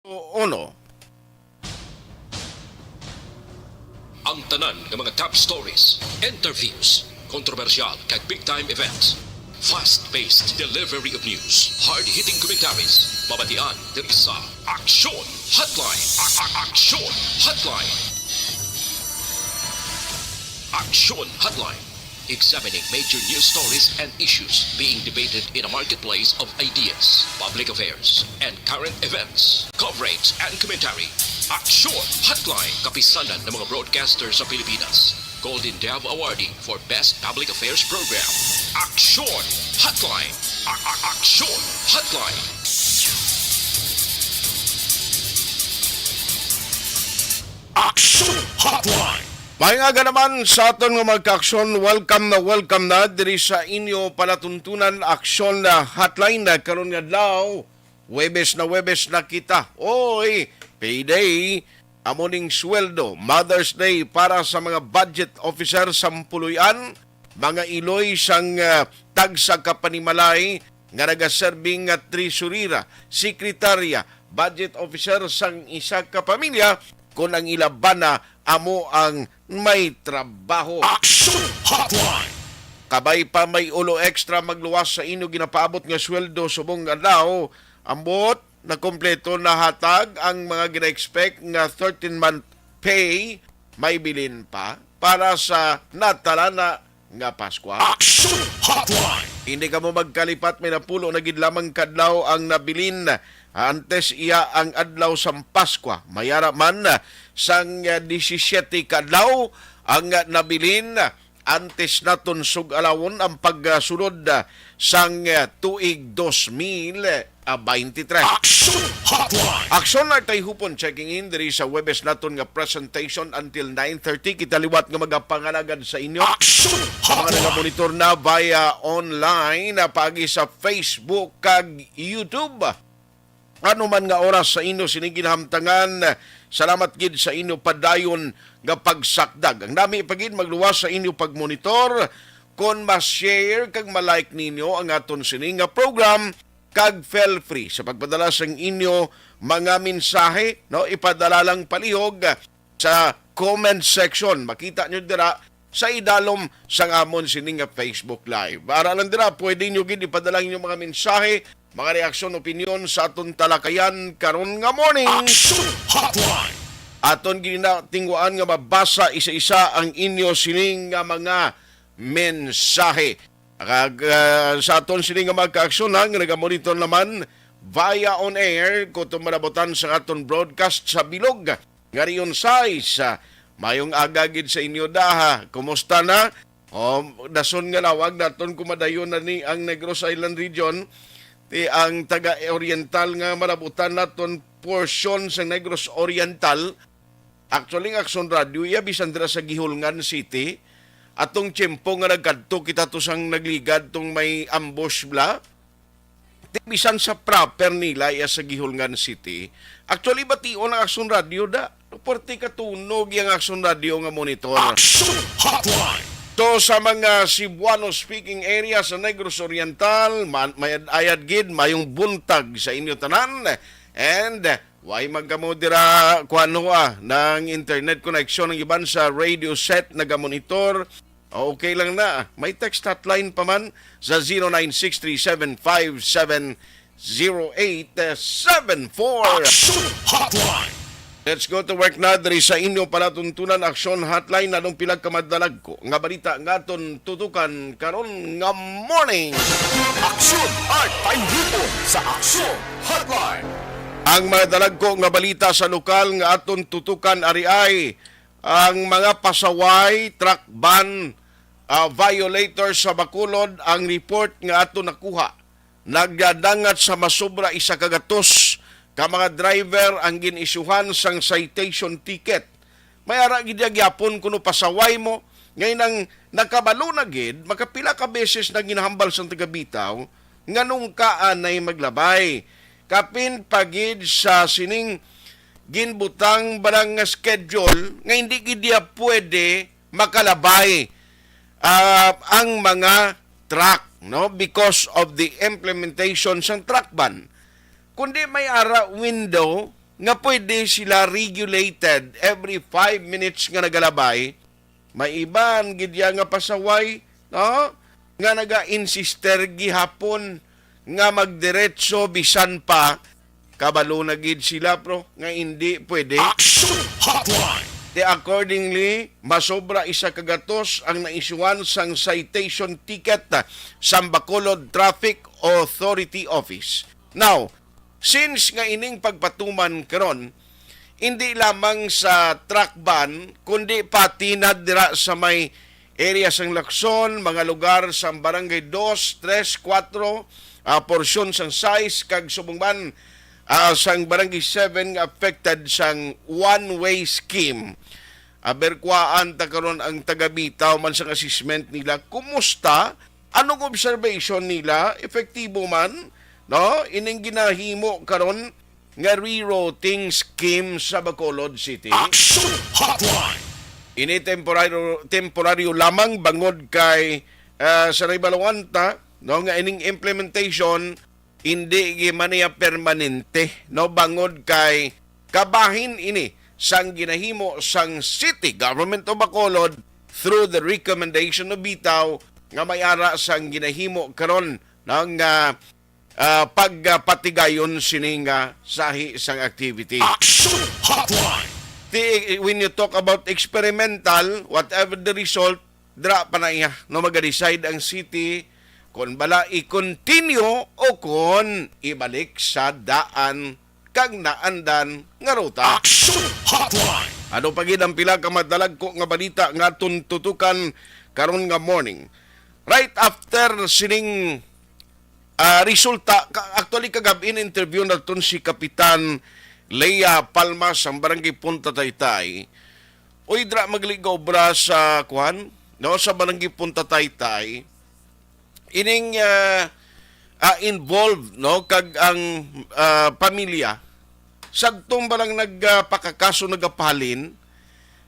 Uno. Ang tanan ng mga top stories, interviews, kontrobersyal kag big-time events. Fast-paced delivery of news, hard-hitting commentaries, babatian ng isa, Aksyon Hotline. Aksyon Hotline. Aksyon Hotline. Examining major news stories and issues being debated in a marketplace of ideas, public affairs, and current events. Coverage and commentary. Aksyon Hotline. Kapisanan ng mga broadcasters sa Pilipinas. Golden Dove Awardee for Best Public Affairs Program. Aksyon Hotline. Aksyon Hotline. Action Hotline. Mahingaga naman sa aton nga magka-aksyon, welcome na diri sa inyo palatuntunan aksyon na hotline na karon nga adlaw. Webes na kita. Oy, payday, amoning sweldo, Mother's Day para sa mga budget officer sa Puluyan, mga iloy sang tag sa kapanimalay nga nagaserbing nga treasurera, sekretarya, budget officer sang isa ka pamilya kung ang ilabana amo ang may trabaho. Action Hotline. Kabay pa may ulo extra magluwas sa inyo ginapaabot nga sweldo subong adlaw. Ambot na kompleto na hatag ang mga gina-expect nga 13-month pay may bilin pa para sa natalana nga Pasko. Action Hotline. Hindi ka mo magkalipat, may napulo na gid lamang kadlaw ang nabilin antes iya ang adlaw sa Pasko. Mayara man sang 17 kadlaw ang nabilin antes naton sugalawon ang pagsunod sang tuig 2023. Action Hotline. Aksyon na tayo hupon checking in diri sa Webes naton nga presentation until 9:30. Kita liwat nga magapangalagad sa inyo. Action Sa mga Hotline. nagamonitor na via online pagi sa Facebook kag YouTube. Ano man nga oras sa inyo siniginhamtangan, salamat gid sa inyo padayon nga pagsakdag. Ang dami pagid magluwas sa inyo pagmonitor kon ma-share kag ma-like ninyo ang aton sining nga program kag feel free sa pagpadala sa inyo mga mensahe, no, ipadala lang palihog sa comment section. Makita nyo dira sa idalom sang amon sining nga Facebook Live. Para lang dira pwede nyo gid ipadala inyo mga mensahe, mga reaksyon, opinion sa aton talakayan karon nga morning. Action Hotline. Aton ginatingwaan nga mabasa isa-isa ang inyo sining nga mga mensahe. Sa aton sining nga magka-aksyon nga nagamonitor naman via on air kung tumarabotan sa aton broadcast sa bilog nga riyon size. Mayong agagid sa inyo daha. Kumusta na? Dason nga lawag daton kumadayon na ni ang Negros Island region. Ang taga-oriental nga marabutan naton portion sa Negros Oriental. Actually, ang Aksyon Radio, bisan dira sa Gihulngan City. Atong tiyempo nga nagkadto kita to sang nagligad tong may ambush bla. Bisan sa proper nila sa Gihulngan City. Actually, bation ang Aksyon Radio da. Porti katunog yung Aksyon Radio nga monitor. Action Hotline. So sa mga Cebuano speaking area sa Negros Oriental, may ayad gid mayong buntag sa inyo tanan and why magkamo dira kuano ng internet connection ng iban sa radio set nagamonitor. Okay lang na. May text hotline pa man sa 0963750874. Action Hotline. Let's go to work na diri sa inyo palatuntunan aksyon hotline na nung pilag kamadalag ko. Nga balita nga ton tutukan karon nga morning. Aksyon at painhipon sa Aksyon Hotline. Ang mga dalag ko nga balita sa lokal nga aton tutukan ari ay ang mga pasaway, truck ban, violators sa Bacolod, ang report nga aton nakuha. Nagdadangat sa masobra isa kagatos ka mga driver ang ginisyuhan sang citation ticket. May ara gid gyapon kuno pasaway mo ngay nang nakabalo na gid makapila ka beses na ginahambal sang taga-Bitaw nganong kaan nay maglabay. Kapin pagid sa sining ginbutang barang nga schedule nga hindi gid pwede makalabay ang mga truck, no, because of the implementation sang truck ban. Kundi may ara window nga pwede sila regulated every 5 minutes nga nagalabay, may iban gidya nga pasaway, no? Nga naga-insister gihapon nga magdiretso bisan pa kabalo na gid sila pro nga hindi pwede. Action Hotline. Accordingly, masobra isa kagatos ang naisuan sang citation ticket sa Bacolod Traffic Authority Office. Now, since nga ining pagpatuman karon, hindi lamang sa truck ban, kundi pati na dira sa may area sang Lacson, mga lugar sa Barangay 2, 3, 4, porsyon sang 6, kag subungban sang Barangay 7 nga affected sang one-way scheme. Berkwaan ta karon ang taga-Bitaw man sa assessment nila. Kumusta? Anong observation nila? Epektibo man? No? Ining ginahimo karon nga rerouting scheme sa Bacolod City. Action Hotline. Ini temporaryo lamang bangod kay sa Ribalawanta, no, nga ining implementation hindi gimaniya permanente, no, bangod kay kabahin ini sang ginahimo sang City Government of Bacolod through the recommendation of Bitaw nga may ara sang ginahimo karon ng pagpatigayon sining sahi sang activity. Action Hotline. When you talk about experimental, whatever the result, dra pa na iya, no, mag-decide ang city kung bala i-continue o kung ibalik sa daan kag naandan nga ruta. Action Hotline. Ano pagid ang pila ka madalag ko nga balita nga tuntutukan karon nga morning. Right after sining resulta, actually kagabi in interview na si Kapitan Leia Palmas ang Barangay Punta Taytay. Uy, dra magligaw bra sa kuan, no, sa Barangay Punta Taytay. Ining involved, no, kag ang pamilya sagtong balang nagpakakaso nagapalin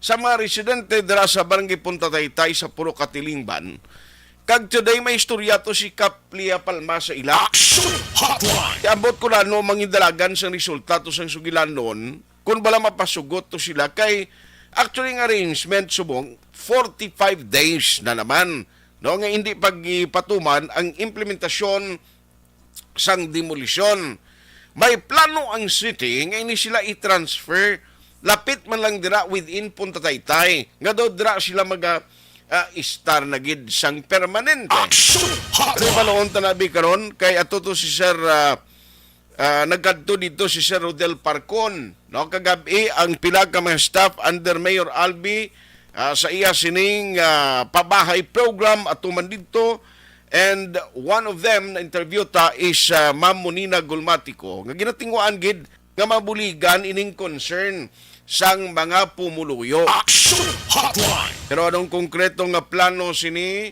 sa mga residente dira sa Barangay Punta Taytay sa Puro Katilingban. Kag today may istorya to si Kaplia Palma sa ila. Action Hotline. Ambot ko na no mangidalagan sa resulta to sang sugilan noon kung bala mapasugot to sila kay actually ng arrangement subong 45 days na naman, no, nga hindi pagpatuman ang implementasyon sang demolisyon. May plano ang city nga ini sila i-transfer lapit man lang dira within Punta Taytay nga daw dira sila star na gid sang permanente. Action Pero Hotline. panoon tanabi karon kay ato to si Sir nagkadto dito si Sir Rodel Parcon, no, kagabi ang pila ka mga staff under Mayor Albi sa iya sining pabahay program at tuman dito, and one of them na interview ta is Ma'am Monina Gulmatico nga ginatingwaan gid nga mabuligan ining concern sang mga pumuluyo. Action Hotline. Pero anong konkreto nga plano sini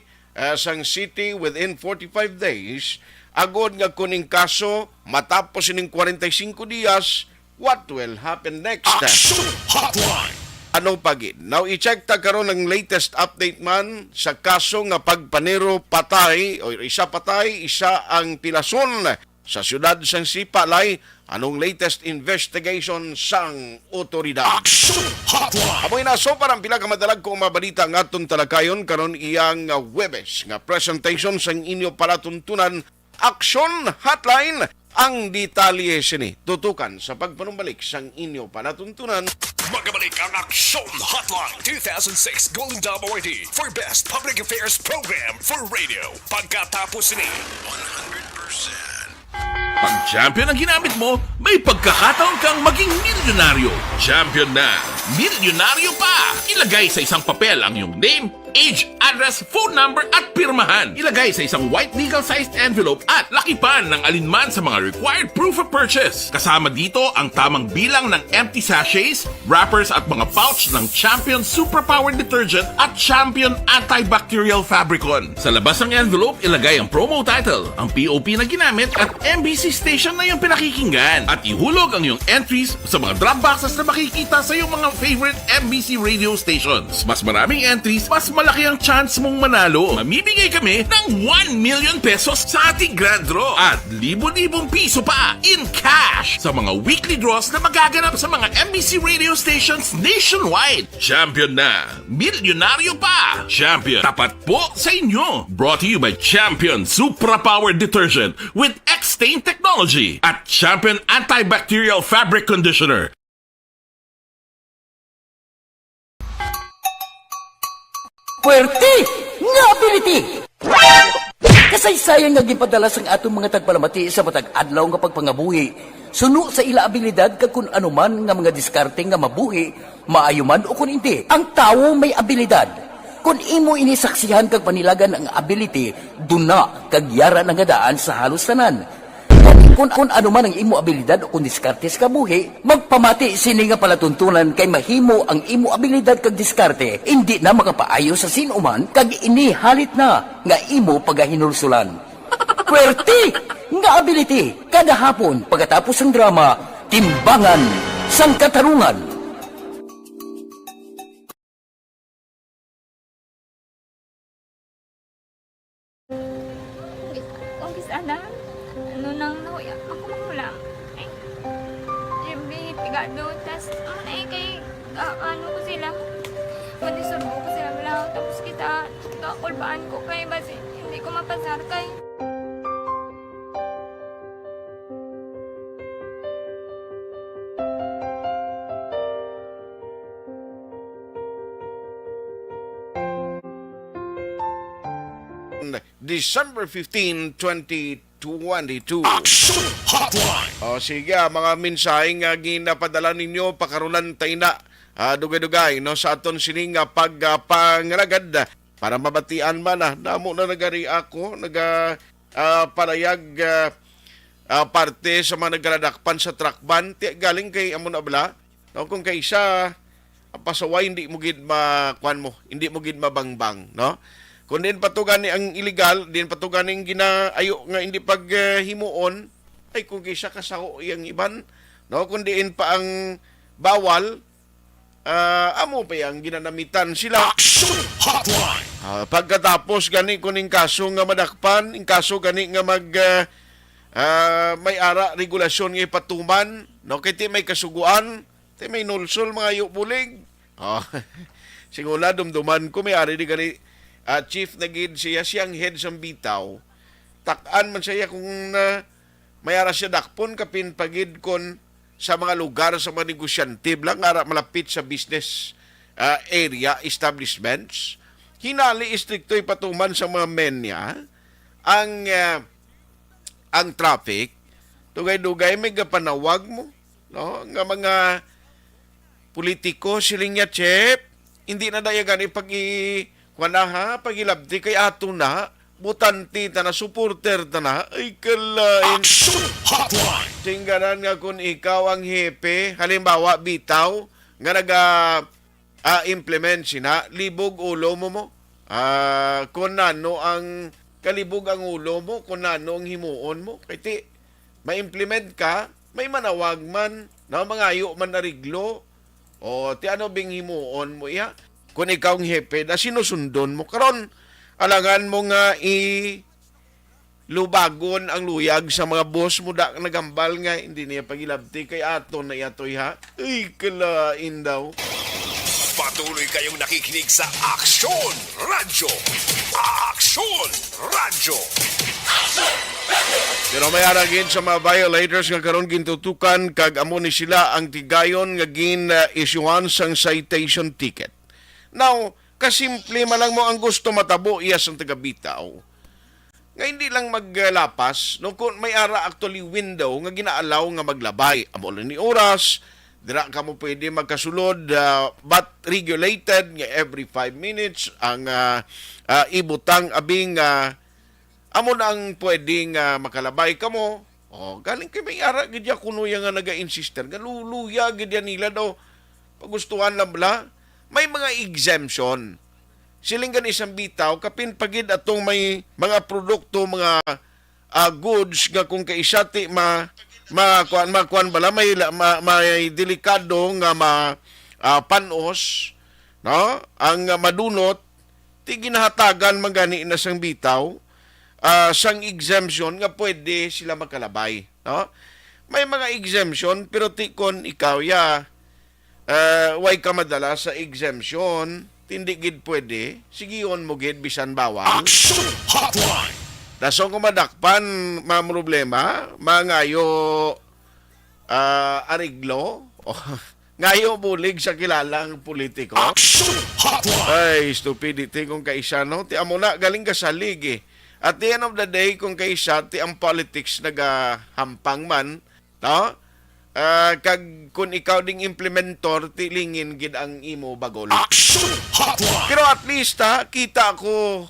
sang city within 45 days, agod nga kuning kaso matapos sining 45 dias, what will happen next? Action Hotline. Anong pagid? Now, i-check ta karon ang latest update man sa kaso nga pagpanero patay, o isa patay, isa ang pilason sa siyudad sang Sipalay. Anong latest investigation sang otoridad? Action Hotline. Amoy na so parang pila ka madalag kong mabalita nga atong talakayon karon iyang Huwebes nga presentation sang inyo palatuntunan Action Hotline. Ang detalye sini tutukan sa pagpanumbalik sang inyo palatuntunan. Magabalik ang Action Hotline 2006 Golden Dome Awardee for Best Public Affairs Program for Radio. Pagkatapos ni 100%. Pag champion ang ginamit mo, may pagkakataon kang maging milyonaryo. Champion na, milyonaryo pa! Ilagay sa isang papel ang iyong name, age, address, phone number at pirmahan. Ilagay sa isang white legal-sized envelope at lakipan ng alinman sa mga required proof of purchase. Kasama dito ang tamang bilang ng empty sachets, wrappers at mga pouch ng Champion Superpower Detergent at Champion Antibacterial Fabricon. Sa labas ng envelope, ilagay ang promo title, ang POP na ginamit at MBC station na yung pinakikinggan. At ihulog ang iyong entries sa mga drop boxes na makikita sa iyong mga favorite MBC radio stations. Mas maraming entries, mas malaki ang chance mong manalo. Mamimigay kami ng 1 million pesos sa ating grand draw at libo-libong piso pa in cash sa mga weekly draws na magaganap sa mga MBC radio stations nationwide. Champion na, milyonaryo pa. Champion, tapat po sa inyo. Brought to you by Champion Supra Power Detergent with X-Stain Technology at Champion Antibacterial Fabric Conditioner. Puwerte nga ability! Kasaysayan nga gipadala sang atong mga tagpalamati sa matag adlaw nga pagpangabuhi. Suno sa ila abilidad kag kun anuman nga mga diskarte nga mabuhi, maayo man o kun hindi. Ang tawo may abilidad. Kung imo inisaksihan kag panilagan ang ability, duna kag yara nga daan sa halos tanan. Kung ano man ang imo abilidad o kung diskarte sa kabuhi, magpamati sini nga palatuntunan kay mahimo ang imo abilidad kag diskarte, hindi na makapaayo sa sinuman kag inihalit na nga imo pagahinulsulan. Puwerte nga ability, kada hapon pagkatapos ng drama, Timbangan sang Katarungan. Kung sana, ano nang nahuya, ako makulang. Ay, Jimmy, pigado, tas, kay, ano ko sila, madisurbo ko sila lang, tapos kita, kakulbaan ko kay, basi, hindi ko mapasar kay. December 15, 2022. Action Hotline. O sige, mga mensaheng ginapadala ninyo, pakarulan tayo na dugay-dugay no, sa aton sining pagpangragad para mabatian man damo na nagari ako, parayag parte sa mga nagradakpan sa truckban, galing kay amon abla, no, kung kay isa pasaway hindi mo gid makuan mo, hindi mo gid mabangbang, no? Kung din patugan ni ang illegal, din patugan ning ginaayo nga hindi paghimuon, ay kung kaysa kasao yang iban, no? Kung diin pa ang bawal, amo pa yang ginanamitan sila. Action Hotline. Pagkatapos gani kuning kaso nga madakpan, in kaso gani nga may ara regulasyon nga ipatuman, no? Kay ti may kasuguan, ti may nulsol mga yubulig. Sigula dumduman ko may ari di gani chief na gid siya, siyang head sa bitaw, takan man siya kung mayara siya dakpon kapin pagid kon sa mga lugar sa mga negosyante lang ara malapit sa business area establishments. Hinali istrikto'y patuman sa mga menya ang traffic, dugay-dugay may gapanawag mo, no, nga mga politiko siling niya chep, hindi na dayagan pagilabdi kay ato na, butanti ta na, supporter ta na, ay kalain. Action Hotline. Tingganan nga kung ikaw ang hepe, halimbawa bitaw, nga implement sina, libog ulo mo. Kung nano ang kalibog ang ulo mo, kung nano ang himuon mo. Kaya ti, ma-implement ka, may manawag man, na mangayo man nariglo, o ti ano bing himuon mo iya. Kung ikaw ang hepe na sinusundon mo, karon alangan mo nga lubagon ang luyag sa mga boss mo da nagambal nga, hindi niya pagilabti kay ato na yatoy ha. Ay, kalain daw. Patuloy kayong nakikinig sa Action Radyo. Action Radyo. Pero may aragin sa mga violators nga karon gintutukan kag amo ni sila ang tigayon nga gin-issuean sang citation ticket. Now, kasimple man lang mo ang gusto matabo iyas ang taga-bitaw. Nga hindi lang maglapas, no, kung may ara actually window nga ginaalaw nga maglabay. Amo lang ni oras, dira ka mo pwede magkasulod, but regulated nga every 5 minutes ang ibutang abing amo na ang pwedeng makalabay ka mo. O, galing kay may ara gidya kuno yang nga naga-insister, galuluya gidya nila daw pagustuhan lang bala. May mga exemption. Siling gan isang bitaw, kapin pagid atong may mga produkto, mga goods nga kung kaisati makuan bala, may delikado nga panos, no? Ang madunot, ti ginahatagan magani na sang bitaw sang exemption nga pwede sila makalabay, no? May mga exemption pero ti kon ikaw way ka madala sa exemption, tindi gid pwede, sigiyon mo gid bisan bawal. Action Hotline. Daso kung madakpan, mga problema, mangayo ariglo, o ngayo bulig sa kilalang politiko. Action Hotline. Ay, stupidity kung kaisa, no? Ti amo na, galing ka sa ligi. At the end of the day, kung kaisa, ti ang politics nagahampang man, no? Kag kung ikaw ding implementor, tilingin gid ang imo bagol. Action Hotline. Pero at least, kita ko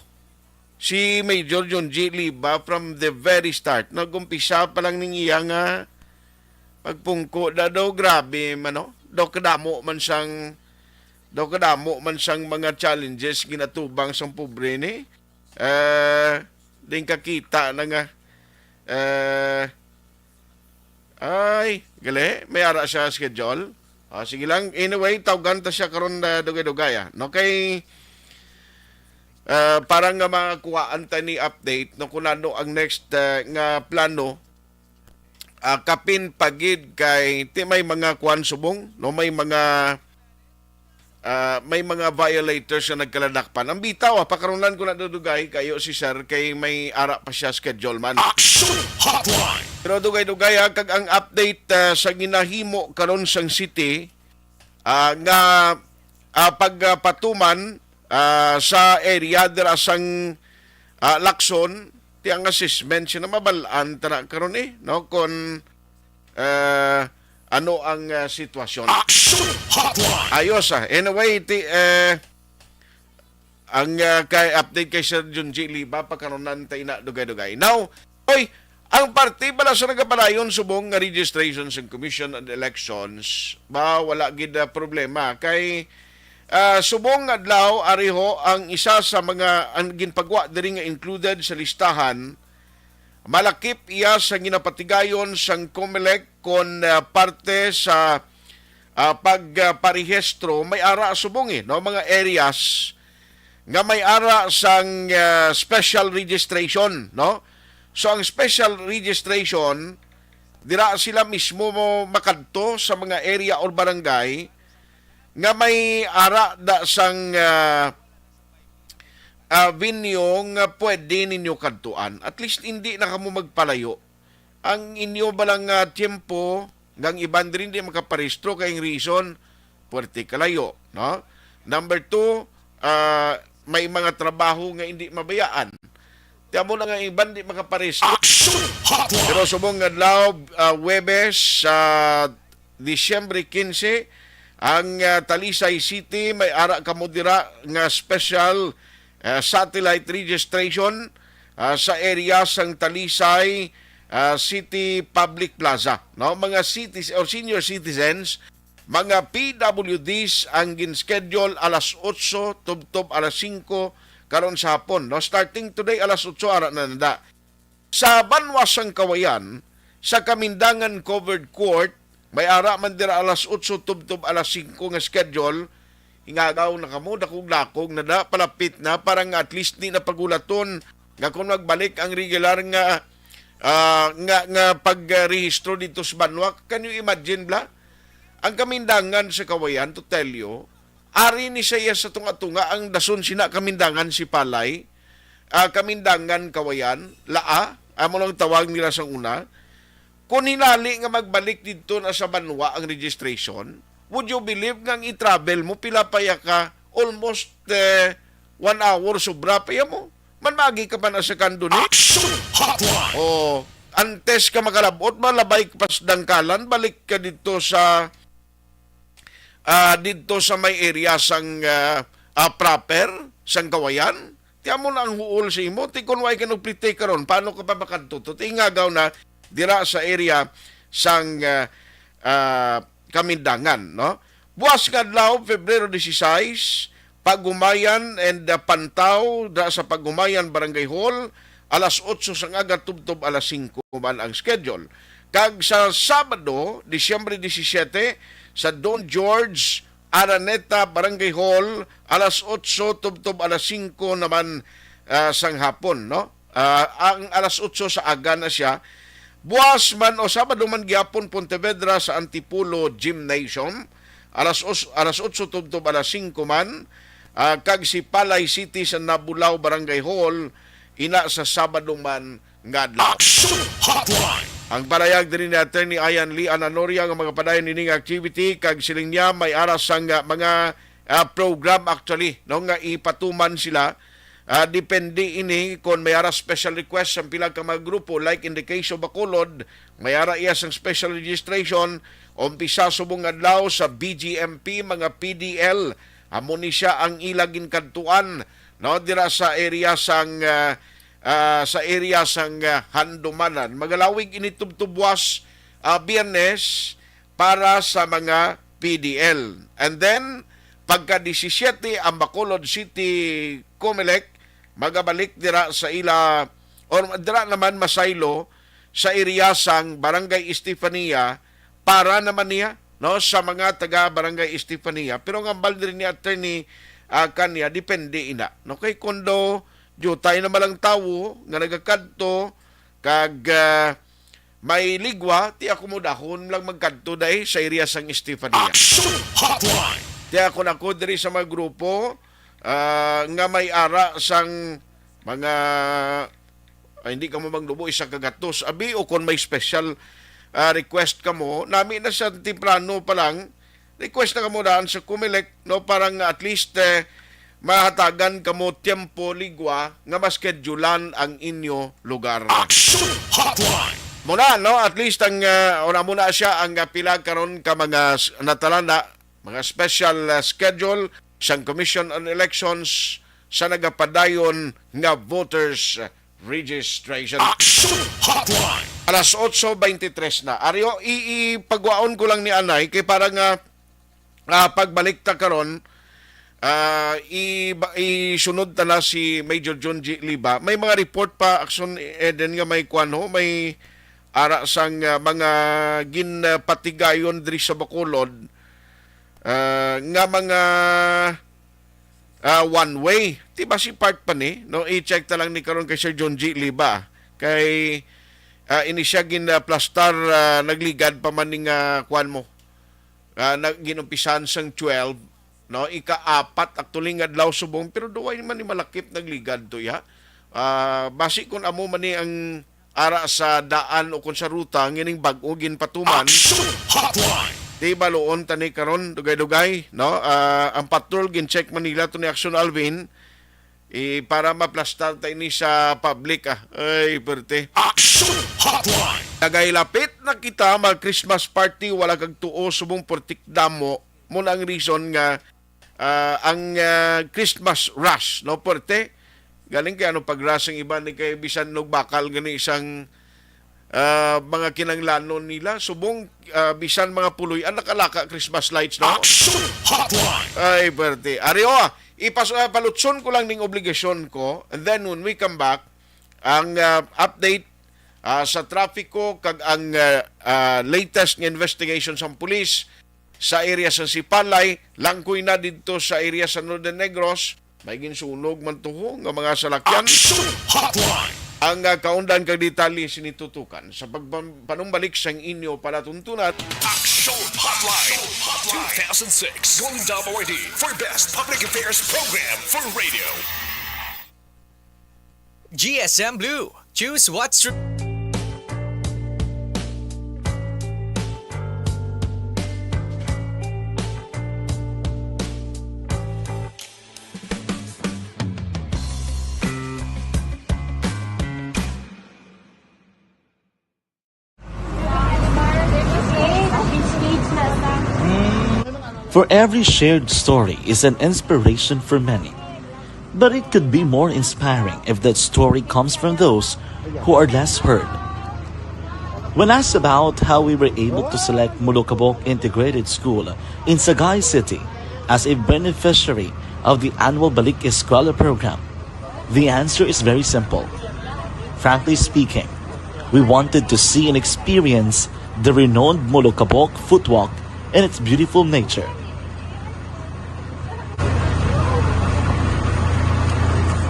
si Major John G. Liba from the very start. Nag-umpisa pa lang ning iya nga pagpungko na daw grabe man, no? Daw kadamo man sang mga challenges ginatubang sang pobre ni. Din kakita na nga ay gali may ara siya schedule. Sige lang, anyway, tawagan ta siya karon na dugay-dugay. No kay parang nga makakuhaan ta ni update no kung ano ang next nga plano. Kapin pagid kay ti may mga kuan subong, no may mga violators na nagkaladakpan. Ang bitaw, pakaronan ko na dudugay kayo si sir kay may ara pa siya schedule man. Action Hotline. Pero dugay-dugay kag ang update sa ginahimo karon sang city nga pagpatuman sa area dira sang Lacson ti ang assessment siya na mabalaan tara karon no kon ano ang sitwasyon. Action Hotline. Ayos anyway ang kay update kay Sir John G. Liba pagkaronan tayo na dugay-dugay. Now, ang party bala sa nagapadayon subong nga registration sa Commission on Elections wala gid problema kay subong adlaw ariho ang isa sa mga ang ginpagwa diri nga included sa listahan malakip iya sa ginapatigayon sang COMELEC kon parte sa pagparehistro may ara subong no mga areas nga may ara sang special registration, no? So ang special registration dira sila mismo mo makadto sa mga area or barangay nga may ara da sang venue nga pwede ninyo kadtuan. At least hindi na kamo magpalayo. Ang inyo balang tiempo ng iban din di makaparehistro kay reason puwerte kalayo, no? Number 2, may mga trabaho nga hindi mabayaan. Tiyan mo na nga iban di makaparehistro. Action Hotline. Pero subong adlaw Huwebes sa Disyembre 15 ang Talisay City may ara kamo dira nga special satellite registration sa area sang Talisay City Public Plaza, no? Mga cities or senior citizens, mga PWDs ang gin-schedule alas 8 tubtob alas 5 karon sa hapon, no? Starting today alas 8 ara na nanda. Sa Banwas sang Kawayan, sa Kamindangan Covered Court, may ara man dira alas 8 tubtob alas 5 nga schedule. Ingagaw na kamo dakog-dakog na da palapit na parang at least di na pagulaton nga kung magbalik ang regular nga pagrehistro dito sa Banwa. Can you imagine bla? Ang Kamindangan sa Kawayan, to tell you, ari ni saya sa tunga-tunga ang dason sina Kamindangan si Palay, Kamindangan Kawayan, Laa, amo lang tawag nila sa una. Kung hinali nga magbalik dito na sa Banwa ang registration, would you believe nga ang i-travel mo, pila paya ka, almost 1 hour sobra paya mo. Manmagi ka pa na sa kanduni. Action Hotline. O, antes ka makalabot, malabay ka pas dangkalan, balik ka dito sa may area sang proper, sang Kawayan. Tiyan mo na ang huol sa imo. Tikon way ka nagplite karon, paano ka pa makadtutot? Ingagaw na dira sa area sang Kamindangan, no? Buwas nga adlaw, Pebrero 16, Pagumayan and Pantaw da sa Pagumayan Barangay Hall, alas 8 sang aga tubtob alas 5 man ang schedule. Kag sa Sabado, Disyembre 17, sa Don George Araneta Barangay Hall, alas 8 tubtob alas 5 naman sang hapon, no? Ang alas 8 sa aga na siya. Buwas man o Sabado man gyapon Pontevedra sa Antipolo Gymnasium, alas 8 tubtob alas 5 man. Kag si Palay City sa Nabulaw Barangay Hall, ina sa Sabado man nga adlaw. Action Hotline. Ang parayag din ni Attorney Ayan Lee Ananoria ng mga padayon nining activity kag siling niya may aras sang mga program actually no nga ipatuman sila. Depende ini kung may ara special request sa pila ka mga grupo like in the case of Bacolod, may ara iya sang special registration umpisa subong adlaw sa BGMP mga PDL amo ni siya ang ilagin kadtuan no dira sa area sang Handumanan. Magalawig ini tubtubwas Biyernes para sa mga PDL. And then, pagka 17 ang Bacolod City Comelec, magabalik dira sa ila, or dira naman masaylo sa area sang Barangay Estefania para naman niya no, sa mga taga Barangay Estefania. Pero ang ambal din ni Attorney kanya, depende ina. No, kay kondo, tayo na malang tawo nga nagakadto kag may ligwa ti ako mo dahon lang magkadto dai sa area sang Estefania. Ti ako nako diri sa mga grupo nga may ara sang mga hindi ka mo magdubo isa kagatos abi o kon may special request ka mo nami na sa temprano pa lang request na ka mo daan sa Comelec no parang at least mahatagan kamo tiempo ligwa nga maskedjulan ang inyo lugar. Action Hotline. Muna no at least ang una muna siya ang pila karon ka mga natalana mga special schedule sang Commission on Elections sa nagapadayon nga voters registration. Action Hotline. Alas 8:23 na. Aryo ipagwaon ko lang ni Anay kay para nga pagbalik ta karon isunod ta na si Major John G. Liba. May mga report pa action Eden nga may kuano, may ara sang mga ginpatigayon diri sa Bacolod nga mga one way. Diba si part pa ni? No, i-check ta lang ni karon kay Sir John G. Liba. Kay ini siya ginaplastar nagligad pa man ning kuan mo. Ginumpisan sang 12 no ika-4 actually nga adlaw subong pero duway man ni malakip nagligad to ya. Basi kun amo man ni ang ara sa daan o kun sa ruta ngining bag-o ginpatuman. Di baloon tani karon dugay-dugay no ang patrol gin-check Manila to ni Action Alvin para maplastar ta ini sa public ay perte. Action Hotline. Dagay lapit na kita mag Christmas party wala kag tuo subong portik damo mo ang reason nga ang Christmas rush no porte galing kay ano pag-rush ang iba ni kay bisan og bakal gani isang mga kinanglanon nila subong bisan mga puloy ang nakalaka Christmas lights no. Action Hotline. Ay porte ari palutson ko lang ning obligasyon ko and then when we come back ang update sa trafiko kag ang latest nga investigation sa pulis sa area sa Sipalay, langkoy na dito sa area sa Northern Negros, may ginsunog man tuho nga mga salakyan. Action Hotline. Ang kaundan kag detalye sinitutukan sa pagpanumbalik sang inyo palatuntunat. Action Hotline. 2006 Golden Dome Award for Best Public Affairs Program for Radio. GSM Blue. Choose what's For every shared story is an inspiration for many. But it could be more inspiring if that story comes from those who are less heard. When asked about how we were able to select Mulukabok Integrated School in Sagay City as a beneficiary of the annual Balik Eskwela program, the answer is very simple. Frankly speaking, we wanted to see and experience the renowned Mulukabok footwalk and its beautiful nature.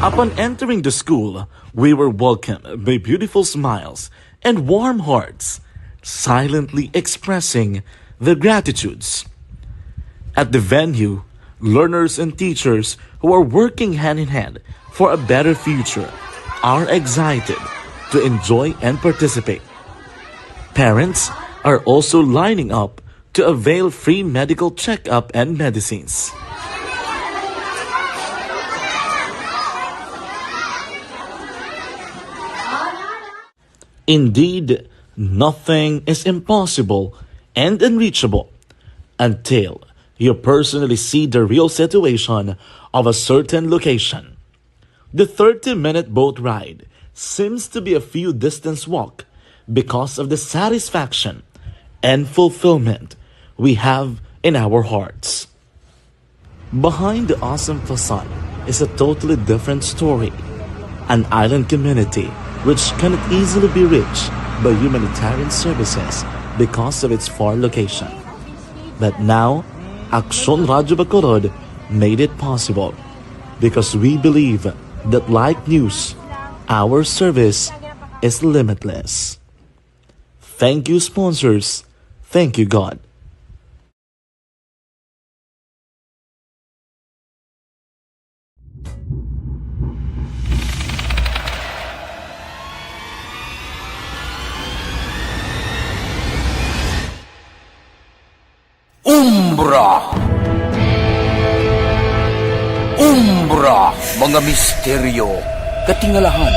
Upon entering the school, we were welcomed by beautiful smiles and warm hearts, silently expressing their gratitudes. At the venue, learners and teachers who are working hand in hand for a better future are excited to enjoy and participate. Parents are also lining up to avail free medical checkup and medicines. Indeed, nothing is impossible and unreachable until you personally see the real situation of a certain location. The 30-minute boat ride seems to be a few distance walk because of the satisfaction and fulfillment we have in our hearts. Behind the awesome facade is a totally different story. An island community which cannot easily be reached by humanitarian services because of its far location. But now, Aksyon Radyo Bacolod made it possible because we believe that like news, our service is limitless. Thank you, sponsors. Thank you, God. Umbra! Umbra! Mga misteryo, katingalahan,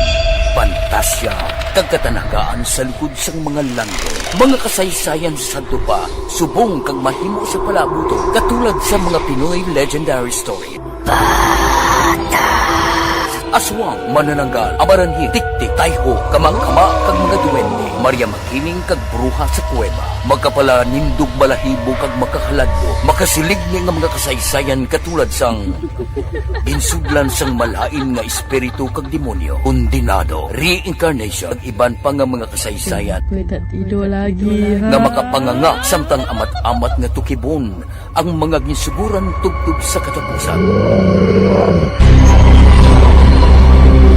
pantasya, kagkatanagaan sa likod sang mga langit. Mga kasaysayan sa dupa, subong kag mahimo sa palabuto, katulad sa mga Pinoy legendary story. Aswang, manananggal, amaranhit, tiktik, tayho, kamang-kama, kag mga duwende, Maria Makining kag bruha sa kuweba, magkapala nindog balahibo kag makakaladlo, makasilig ni nga mga kasaysayan katulad sang ginsuglan sang malain nga espiritu kag demonyo, kondinado, reincarnation, kag iban pa nga mga kasaysayan nga makapanganga samtang amat-amat nga tukibon ang mga ginsuguran tugtog sa katapusan.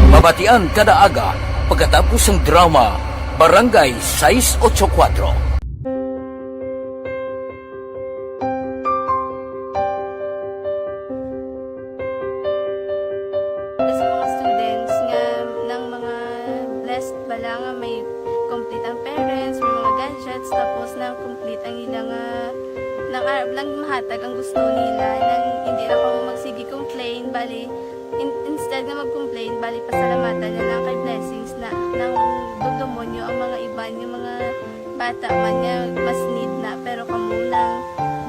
Mabatian kada aga pagkatapos ng drama Barangay 684. Sa mga students nga ng mga blessed bala nga may complete ang parents, may mga gadgets, tapos na complete ang ilang nang arab lang mahatag ang gusto nila nang hindi na ako magsigi complain bali instead na mag-complain, bali pasalamatan na lang kay blessings na nang dudumonyo ang mga iban, yung mga bata man niya mas need na, pero kamo lang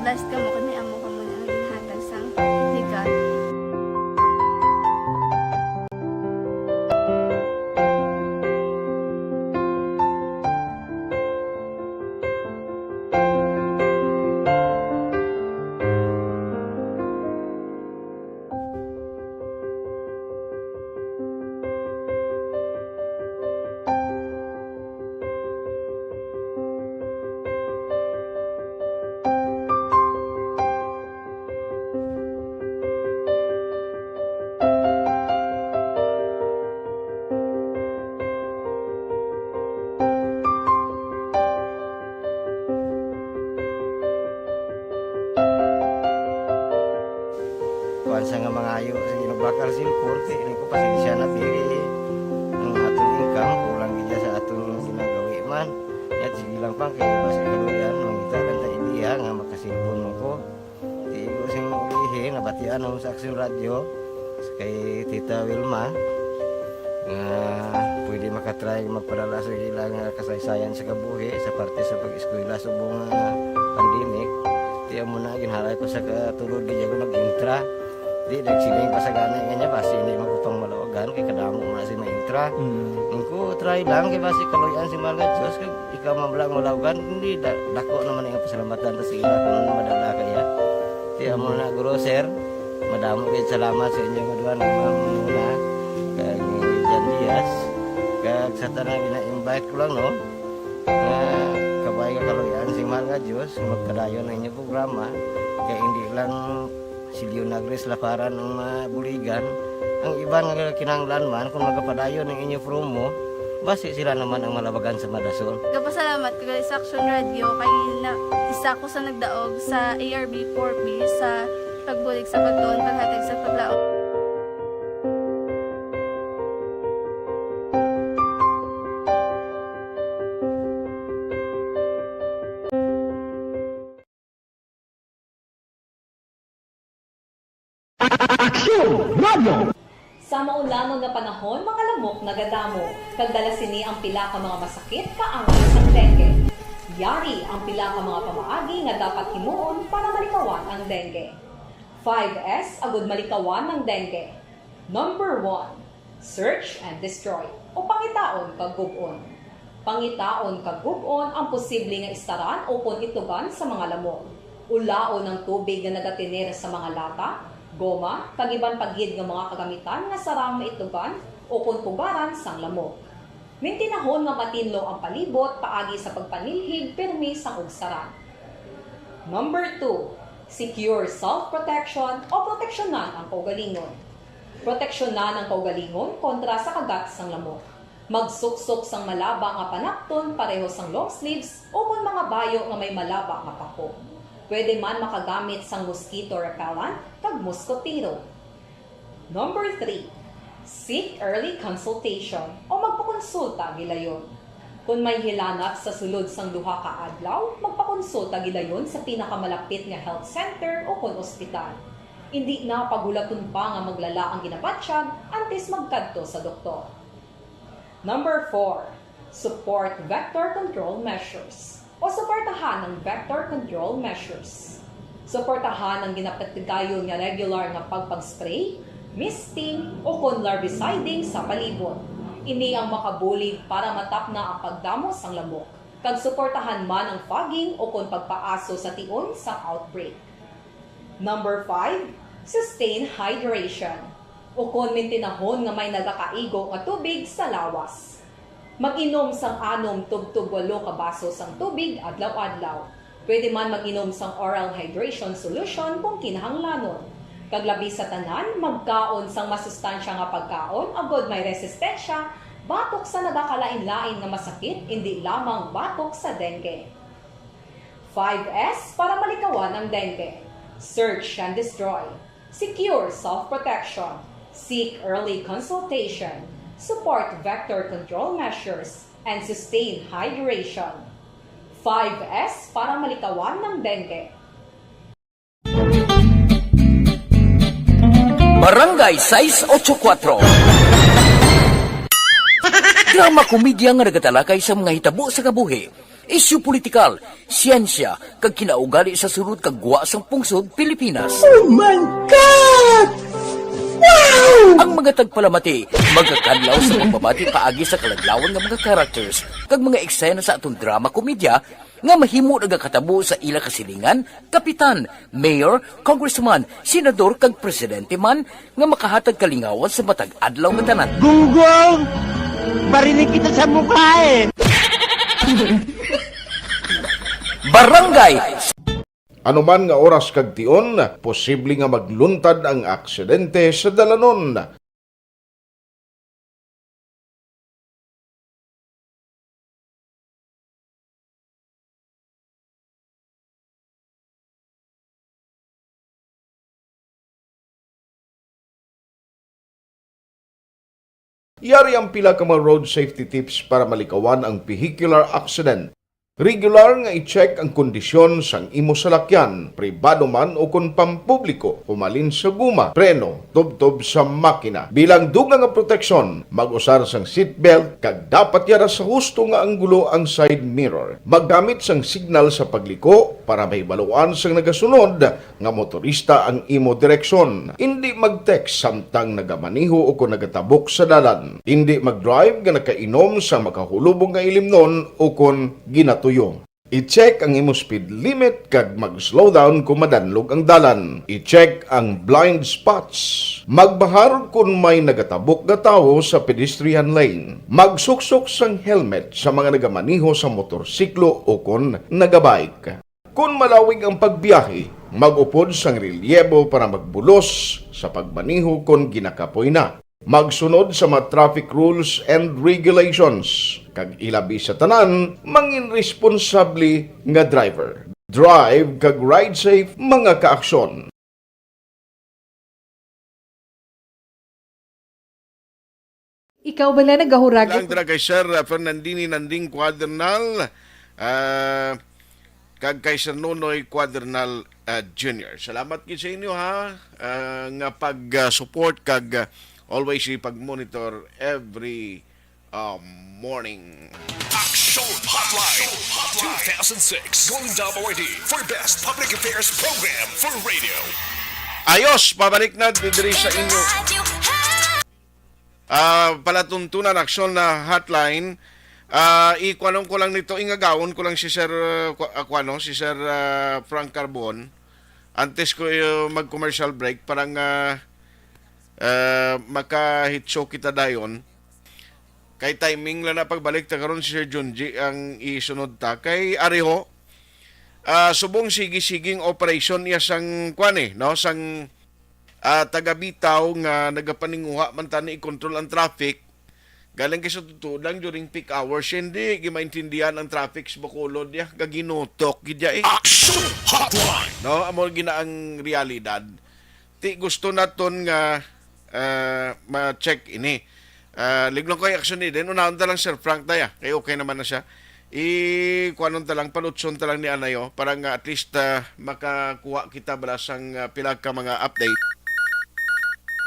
blessed ka mo, kami amo ka mo na ginhatag sang ni God. Sa nga mga ayo sa ginubakal silpur kay ini ko pasensya na pili ang atong income kulang gid sa atong ginagawi man yat sige lang pang kay basta kaluyan mangita kan ta idea nga makasilpon mo ko di ko sing ihi nabatian ang sa Aksyon Radyo kay Tita Wilma nga pwede makatry magpadala sa ilang kasaysayan sa kabuhi sa parte sa pag-eskwela subong pandemic tiya mo na ginhalay ko sa katulod di ko nag-intra. Di nagsiling pa sa gana niya basi hindi magupang malawagan kay kadamo man si maintra. Ingko try lang kay basi kaloyan si mga Diyos kay ikaw mablang malawagan hindi dako naman ang pasalamatan ta sa ila kung madala kaya. Ti amo na guro sir, madamo gid salamat sa inyong duha ng mamuna kay Jan Diaz. Kag sa tanang ina-invite ko lang no. Kabay ka kaloyan si mga Diyos magkadayon ng inyong programa kay hindi lang Silyo Nagres laparan ng mga buligan Ang iban nga kinahanglan man kung magapadayon ng inyo promo, basi sila naman ang malabagan sa Madasol. Kapasalamat ko sa Action Radio kay na isa ko sa nagdaog sa ARB 4B sa pagbulig sa pagtuon paghatag sa paglaom. Sa maulamang nga panahon, mga lamok nagadamo, kagdala sini ang pila ka mga masakit kaangay sa dengue. Yari ang pila ka mga pamaagi nga dapat himuon para malikawan ang dengue. 5S agud malikawan ng dengue. Number 1, search and destroy o pangitaon kag gub-on. Pangitaon kag gub-on ang posible nga istaran o kon itugan sa mga lamok. Ulaon ng tubig nga nagatinir sa mga lata, goma, tagiban pagid ng mga kagamitan nga sarang maitugan o kung tugaran sang lamok. Mintinahon nga matinlo ang palibot paagi sa pagpanilhig pirmi sang ugsaran. Number 2, secure self-protection o proteksyonan ang kaugalingon. Proteksyonan ang kaugalingon kontra sa kagat sang lamok. Magsuksok sang malaba nga panakton pareho sang long sleeves o kung mga bayo nga may malaba nga pako. Pwede man makagamit sang mosquito repellent kag mosquitero. Number 3, seek early consultation o magpakonsulta gilayon. Kung may hilanat sa sulod sang duha ka adlaw, magpakonsulta gilayon sa pinakamalapit nga health center o kon ospital. Hindi na pagulaton pa nga maglala ang ginabatsyag antes magkadto sa doktor. Number 4, support vector control measures o suportahan ng vector control measures. Suportahan ang ginapatigayon nga regular nga pagpag-spray, misting o kon larviciding sa palibot. Ini ang makabulig para matap na ang pagdamo sang lamok. Kag suportahan man ang fogging o kon pagpaaso sa tion sa outbreak. Number 5, sustain hydration o kon mintinahon nga may nagakaigo nga tubig sa lawas. Mag-inom sang 6 tub-tub 8 ka baso sang tubig adlaw-adlaw. Pwede man mag-inom sang oral hydration solution kung kinahanglanon. Kaglabi sa tanan, magkaon sang masustansya nga pagkaon, agod may resistensya, batok sa nagakalain-lain nga masakit, hindi lamang batok sa dengue. 5S para malikawan ang dengue. Search and destroy. Secure self-protection. Seek early consultation. Support vector control measures, and sustain hydration. 5S para malikawan ng dengue. Barangay 684 Drama komedya nga nagatalakay sa mga hitabo sa kabuhi, isyu politikal, siyensya, kag kinaugali sa sulod kag guwa sang pungsod Pilipinas. Oh my God! Wow! Ang mga tagpalamati, magkakadlaw sa pagbabati paagi sa kalaglawan ng mga characters kag mga eksena sa atong drama komedya nga mahimo nagakatabo sa ila kasilingan, kapitan, mayor, congressman, senador kag presidente man nga makahatag kalingawan sa matag adlaw nga tanan. Gunggong! Barinig kita sa mukha eh! Barangay Anuman nga oras kag tion, posible nga magluntad ang aksidente sa dalanon. Yari ang pila ka mga road safety tips para malikawan ang vehicular accident. Regular nga i-check ang kondisyon sang imo salakyan, pribado man o kung pampubliko, pumalin sa guma, preno, tubtob sa makina. Bilang dugang nga proteksyon, mag-usar sang seatbelt, kag dapat yara sa husto nga anggulo ang side mirror. Maggamit sang signal sa pagliko para mahibaluan sang nagasunod nga motorista ang imo direksyon. Hindi mag-text samtang nagamaniho o kung nagatabok sa dalan. Hindi mag-drive nga nakainom sa makahulubong nga ilimnon o kung ginato. I-check ang imo speed limit kag mag-slow down kung madanlog ang dalan. I-check ang blind spots. Magbahar kung may nagatabok na tao sa pedestrian lane. Magsuksok sang helmet sa mga nagamaniho sa motorsiklo o kung nagabike. Kung malawig ang pagbiyahe, mag-upod sang relyebo para magbulos sa pagmaniho kung ginakapoy na. Magsunod sa mga traffic rules and regulations. Kag ilabi sa tanan, mangin responsable nga driver. Drive kag ride safe mga kaaksyon. Ikaw bala nagahurag Lang dira kay Sir Fernandini Nanding Quadernal, kag kay Sir Nonoy Quadernal Jr. Salamat gid sa inyo ha, nga pag-support kag always pag-monitor every morning. Action Hotline 2006 Golden Double ID for Best Public Affairs Program for Radio. Ayos, pabalik na diri sa inyo. Palatuntunan aksyon na hotline. Ikuanong ko lang nito, ingagawon ko lang si Sir si Sir Frank Carbon antes ko mag-commercial break parang maka-hit show kita dayon. Kay timing lang na pagbalik ta karon si Sir Junji ang isunod ta kay Areho. Subong sige-siging operation iya sang no, sang taga-bitaw nga nagapaninguha man tani i-control ang traffic. Galing kay sa tutudang during peak hours, hindi gimaintindihan ang traffic sa Bacolod ya, gaginotok gidya Action Hotline. No, amo gina ang realidad. Ti gusto naton nga ma-check ini. Liglong ko yung action ni din. Unahon ta lang Sir Frank daya. Kaya okay naman na siya. Kuanon ta lang, palutson ta lang ni Anayo para nga at least makakuha kita balasang pila ka mga update.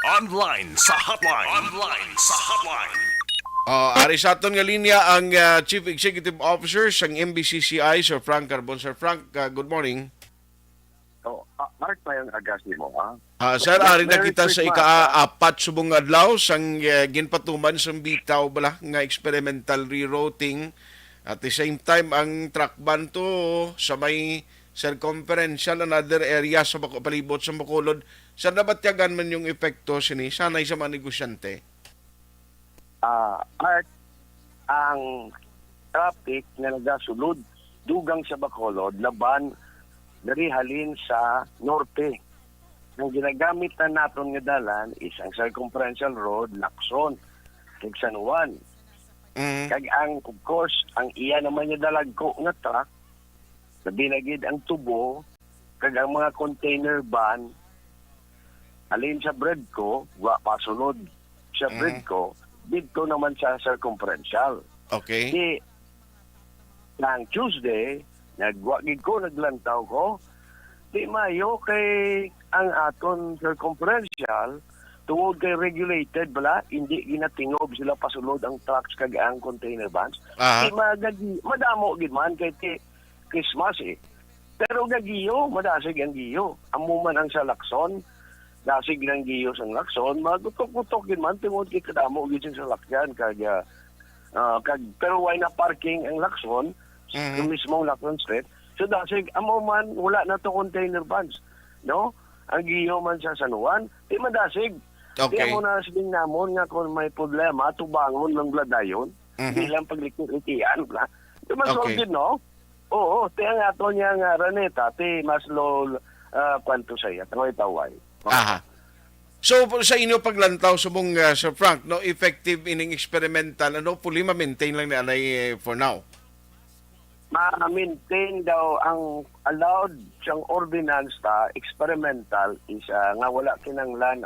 Online sa hotline. Online sa hotline. Ari sa aton nga linya ang Chief Executive Officer sang MBCCI, Sir Frank Carbon. Sir Frank, good morning. Mark pa yung agassi mo, ha? Sir, ari na kita sa ika-apat subong adlaw sang ginpatuman sa bitaw bala nga experimental rerouting. At the same time, ang truck ban to sa may circumferential another area sa palibot sa Bacolod. Sa dapat yagan man yung epekto sini, sanay sa mga negosyante. Art, ang traffic na nagasulod dugang sa Bacolod, laban narihalin sa norte. Ang ginagamit na natin nga dalan is ang circumferential road, Lacson, kag San Juan. Kag ang, of course, ang iya naman niya dalagko nga truck, na binagid ang tubo, kag ang mga container van, alin sa Bredco, wa pasunod sa Bredco, dito naman sa circumferential. Okay. Di, ng Tuesday, nagwagid ko, naglantaw ko, di mayo kay ang aton circumferential, tungod kay regulated bala, hindi ginatingob sila pasulod ang trucks kag ang container vans. Di madamo gid man kay Christmas eh. Pero gagiyo, madasig ang giyo. Amo man ang sa Lacson, dasig ng giyo sa Lacson, magutok-gutok gid man tungod kay kadamo gid sa lakyan kag pero why na parking ang Lacson, yung mismong Lacson Street. So dasig amo man wala na to container vans, no? Ang giyo man sa San Juan, di madasig. Okay. Di mo na sabing namon nga kung may problema, tubangon ng bladayon, hindi lang paglikod-itian. Di masolved no? Oo, ti ang ato niya nga Raneta, ti mas low kwanto siya, taway-taway. Aha. So sa inyo paglantaw subong Sir Frank, no, effective ining experimental, fully ma-maintain lang ni anay for now. Ma-maintain daw ang allowed siyang ordinance ta experimental is nga wala kinanglan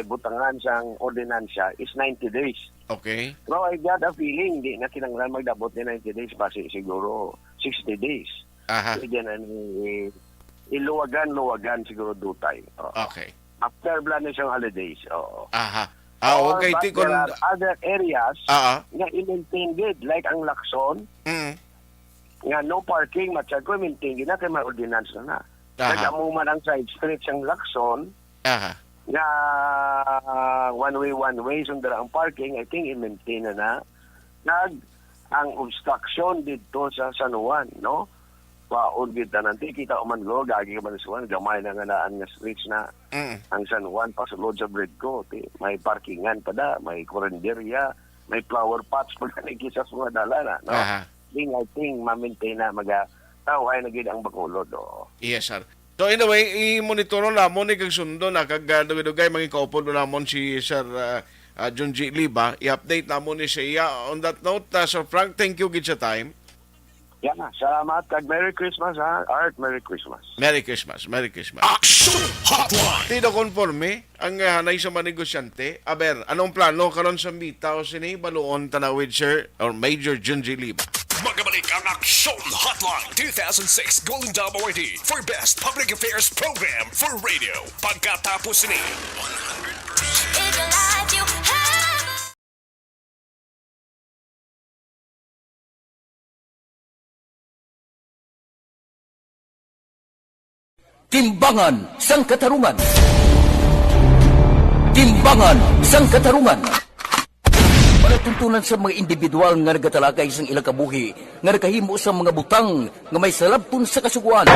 butangan siyang ordinansya is 90 days. Okay. Pero I got a feeling di na kinanglan magdabot ni 90 days base siguro 60 days. Aha. Sige na ni iluwagan siguro dutay. Okay. After plan na siyang holidays. Oo. Aha. Okay. But there are other areas nga i-maintain good like ang Lacson. Nga no parking, matsyag ko, maintain na kay may ordinance na na. Nagamuman ang side streets ang Lacson, nga one way, sundara ang parking, I think i-maintain na. Ang obstruction dito sa San Juan, no? Paulgid na nanti, kita umanlo, gagi ka man sa Juan, gamay na nga naan nga streets na ang San Juan, pasulod sa Bredco. May parkingan pa da, may korenderya, may flower pots pa na nakikisa sa mga dala na, no? I think ma-maintain na tao ay naging ang Bacolod. Yes, sir. So anyway, i-monitor na mo ni kag sundo na kag dugay mga kaupod na mo si Sir John G. Liba. I-update na mo ni siya. On that note, Sir Frank, thank you gid sa time. Yan na. Salamat kag Merry Christmas, ha? Art, Merry Christmas. Merry Christmas. Merry Christmas. Action Hotline. Tido konforme ang hanay sa mga negosyante. Aber, anong plano karon sa bitaw sini baluon tanawid Sir or Major John G. Liba? Magabalik ang Action Hotline 2006 Golden Dome Award for Best Public Affairs Program for Radio. Pagkatapos ni 100%. Timbangan sang katarungan. Timbangan sang katarungan. Palatuntunan sa mga individual nga nagatalakay sang ilang kabuhi nga nakahimo sa mga butang nga may salabton sa kasuguan.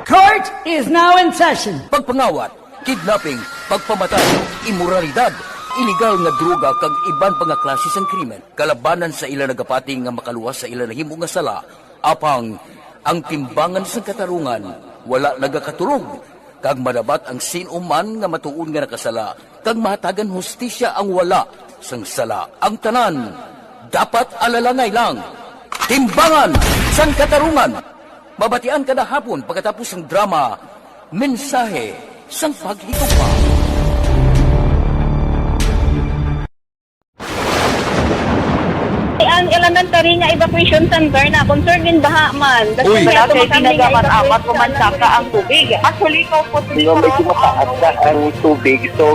Court is now in session. Pagpangawat, kidnapping, pagpamatay, imoralidad, iligal nga droga kag iban pa nga klase sang krimen kalabanan sa ilang nagapati nga makaluwas sa ilang nahimo nga sala apang ang timbangan sang katarungan wala nagakatulog kag madabat ang sino man nga matuon nga nakasala kag mahatagan hustisya ang wala sang sala ang tanan dapat alalangay lang timbangan sang katarungan mabatian kada hapon pagkatapos ng drama mensahe sang paghigugma. Ang elementary nga evacuation center na concern din baha man. Uy, kasi pinagamat-amat pumansaka ang tubig. Actually, ko po medyo mataas na ang tubig. So,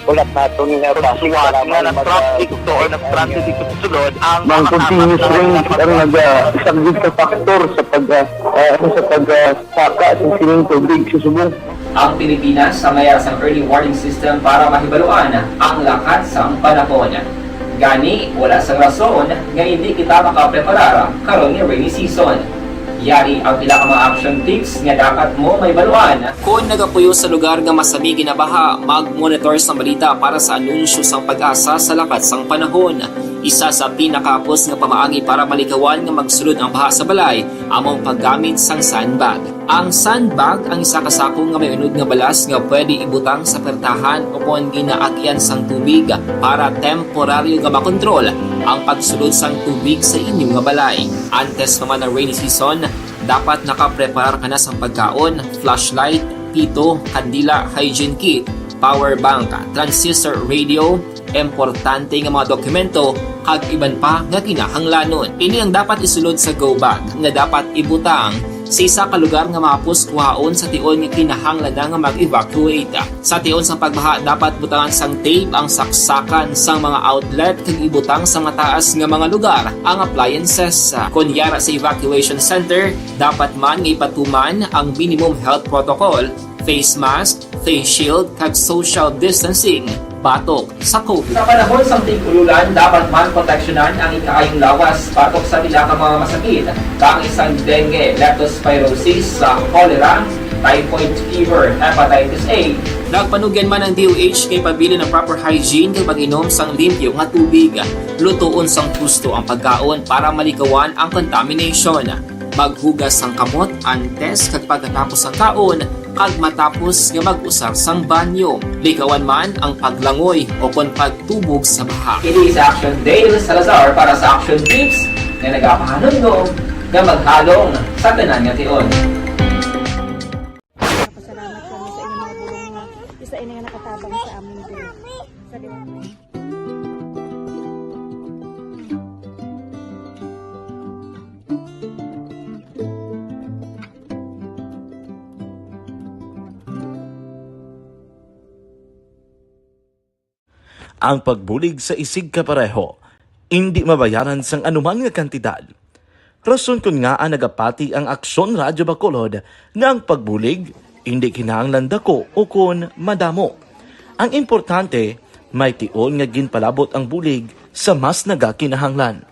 ulat natin nga pasiwala nga nag-traffic to or nag-transit dito sa sulod. Ang continuous range ang nag-isagid ka factor sa pagsaka at sining tubig sa subong. Ang Pilipinas sa mayroon sa early warning system para mahibaluan ang lakas ng panahon. Gani, wala sang rason nga hindi kita makapreparar karon nga rainy season. Yari ang pila ka mga action tips nga dapat mo may baluan. Kung nagapuyo sa lugar nga masabi ginabaha, mag-monitor sa balita para sa anunsyo sang pag-asa sa lakas sang panahon. Isa sa pinakapos nga pamaagi para malikawan nga magsulod ang baha sa balay, among paggamit sang sandbag. Ang sandbag ang isa kasakong nga may unod nga balas nga pwede ibutang sa pertahan upon ginaagyan sang tubig para temporaryo nga makontrol ang pagsulod sang tubig sa inyong nga balay. Antes naman ng rainy season, dapat nakapreparar ka na sang pagkaon, flashlight, pito, kandila, hygiene kit, power bank, transistor radio, importante nga mga dokumento kag iban pa nga kinahanglanon. Ini ang dapat isulod sa go bag nga dapat ibutang sa isa ka lugar nga mapus kuhaon sa tion nga kinahanglan nga mag-evacuate. Sa tion sa pagbaha dapat butangan sang tape ang saksakan sang mga outlet kag ibutang sa mataas nga mga lugar ang appliances. Kunyara sa evacuation center, dapat man nga ipatuman ang minimum health protocol, face mask, face shield kag social distancing. Batok sa COVID. Sa panahon sa tig-ululan, dapat man proteksyonan ang ikaayong lawas batok sa pila ka mga masakit. Kang isang dengue, leptospirosis, cholera, typhoid fever, hepatitis A. Nagpanugyan man ang DOH kay pabili ng proper hygiene kay pag-inom sang limpyo nga tubig. Lutuon sang gusto ang pagkaon para malikawan ang contamination. Maghugas sang kamot antes kag pagkatapos ang kaon kag matapos nga mag-usar sang banyo. Likawan man ang paglangoy o kon pagtubog sa baha. It is Action Dale Salazar para sa Action Tips na nagapahanundong nga maghalong sa tanan nga tion. Pasalamat kami sa inyong mga bulong nga isa ini nga nakatabang sa amin din. Sa diwang. Ang pagbulig sa isig kapareho, hindi mabayaran sang anuman nga kantidad. Rason kun nga ang nagapati ang Aksyon Radyo Bacolod nga ang pagbulig, hindi kinahanglan dako o kun madamo. Ang importante, may tion nga ginpalabot ang bulig sa mas nagakinahanglan.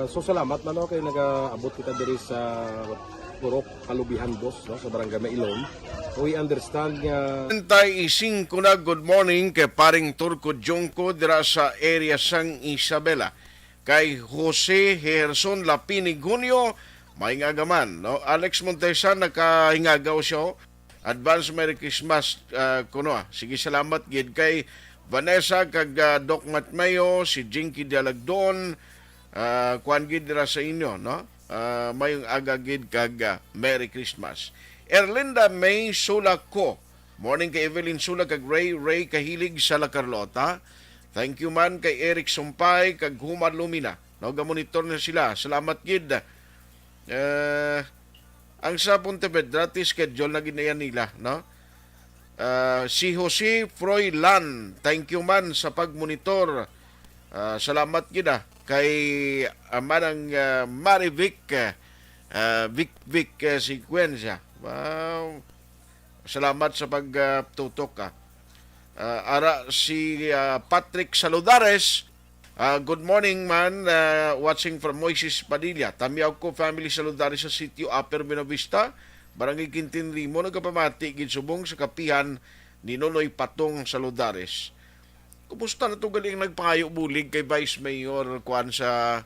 So salamat man kay nagaabot kita diri sa Purok Kalubihan Boss, no, sa Barangay Mailon. We understand nga Antay ising ko na good morning kay paring Turco Jongko dira sa area sang Isabela. Kay Jose Gerson Lapinig Junio, may ngagaman. No? Alex Montesa, nakahingagaw siya. Advance Merry Christmas kuno. Sige, salamat gid kay Vanessa kag Doc Matmayo, si Jinky Dialagdon, kuan gid dira sa inyo, no? Mayong aga gid kag Merry Christmas. Erlinda May Sulako. Morning kay Evelyn Sula kag Ray Kahilig sa La Carlota. Thank you man kay Eric Sumpay kag Humar Lumina. No, ga-monitor na sila. Salamat gid. Ang sa Pontevedra schedule na ginayan nila, no? Si Jose Froilan, thank you man sa pagmonitor. Salamat gid kay manang Marivic Vic Sequencia. Wow. Salamat sa pagtutok. Ara si Patrick Saludares. Good morning man, watching from Moises Padilla. Tamiyaw ko family Saludares sa sitio Upper Buenavista, Barangay Quintinrimo, nagkapamati ginsubong sa kapihan ni Nonoy Patong Saludares. Kumusta na ito galing nagpangayo bulig kay Vice Mayor kuan sa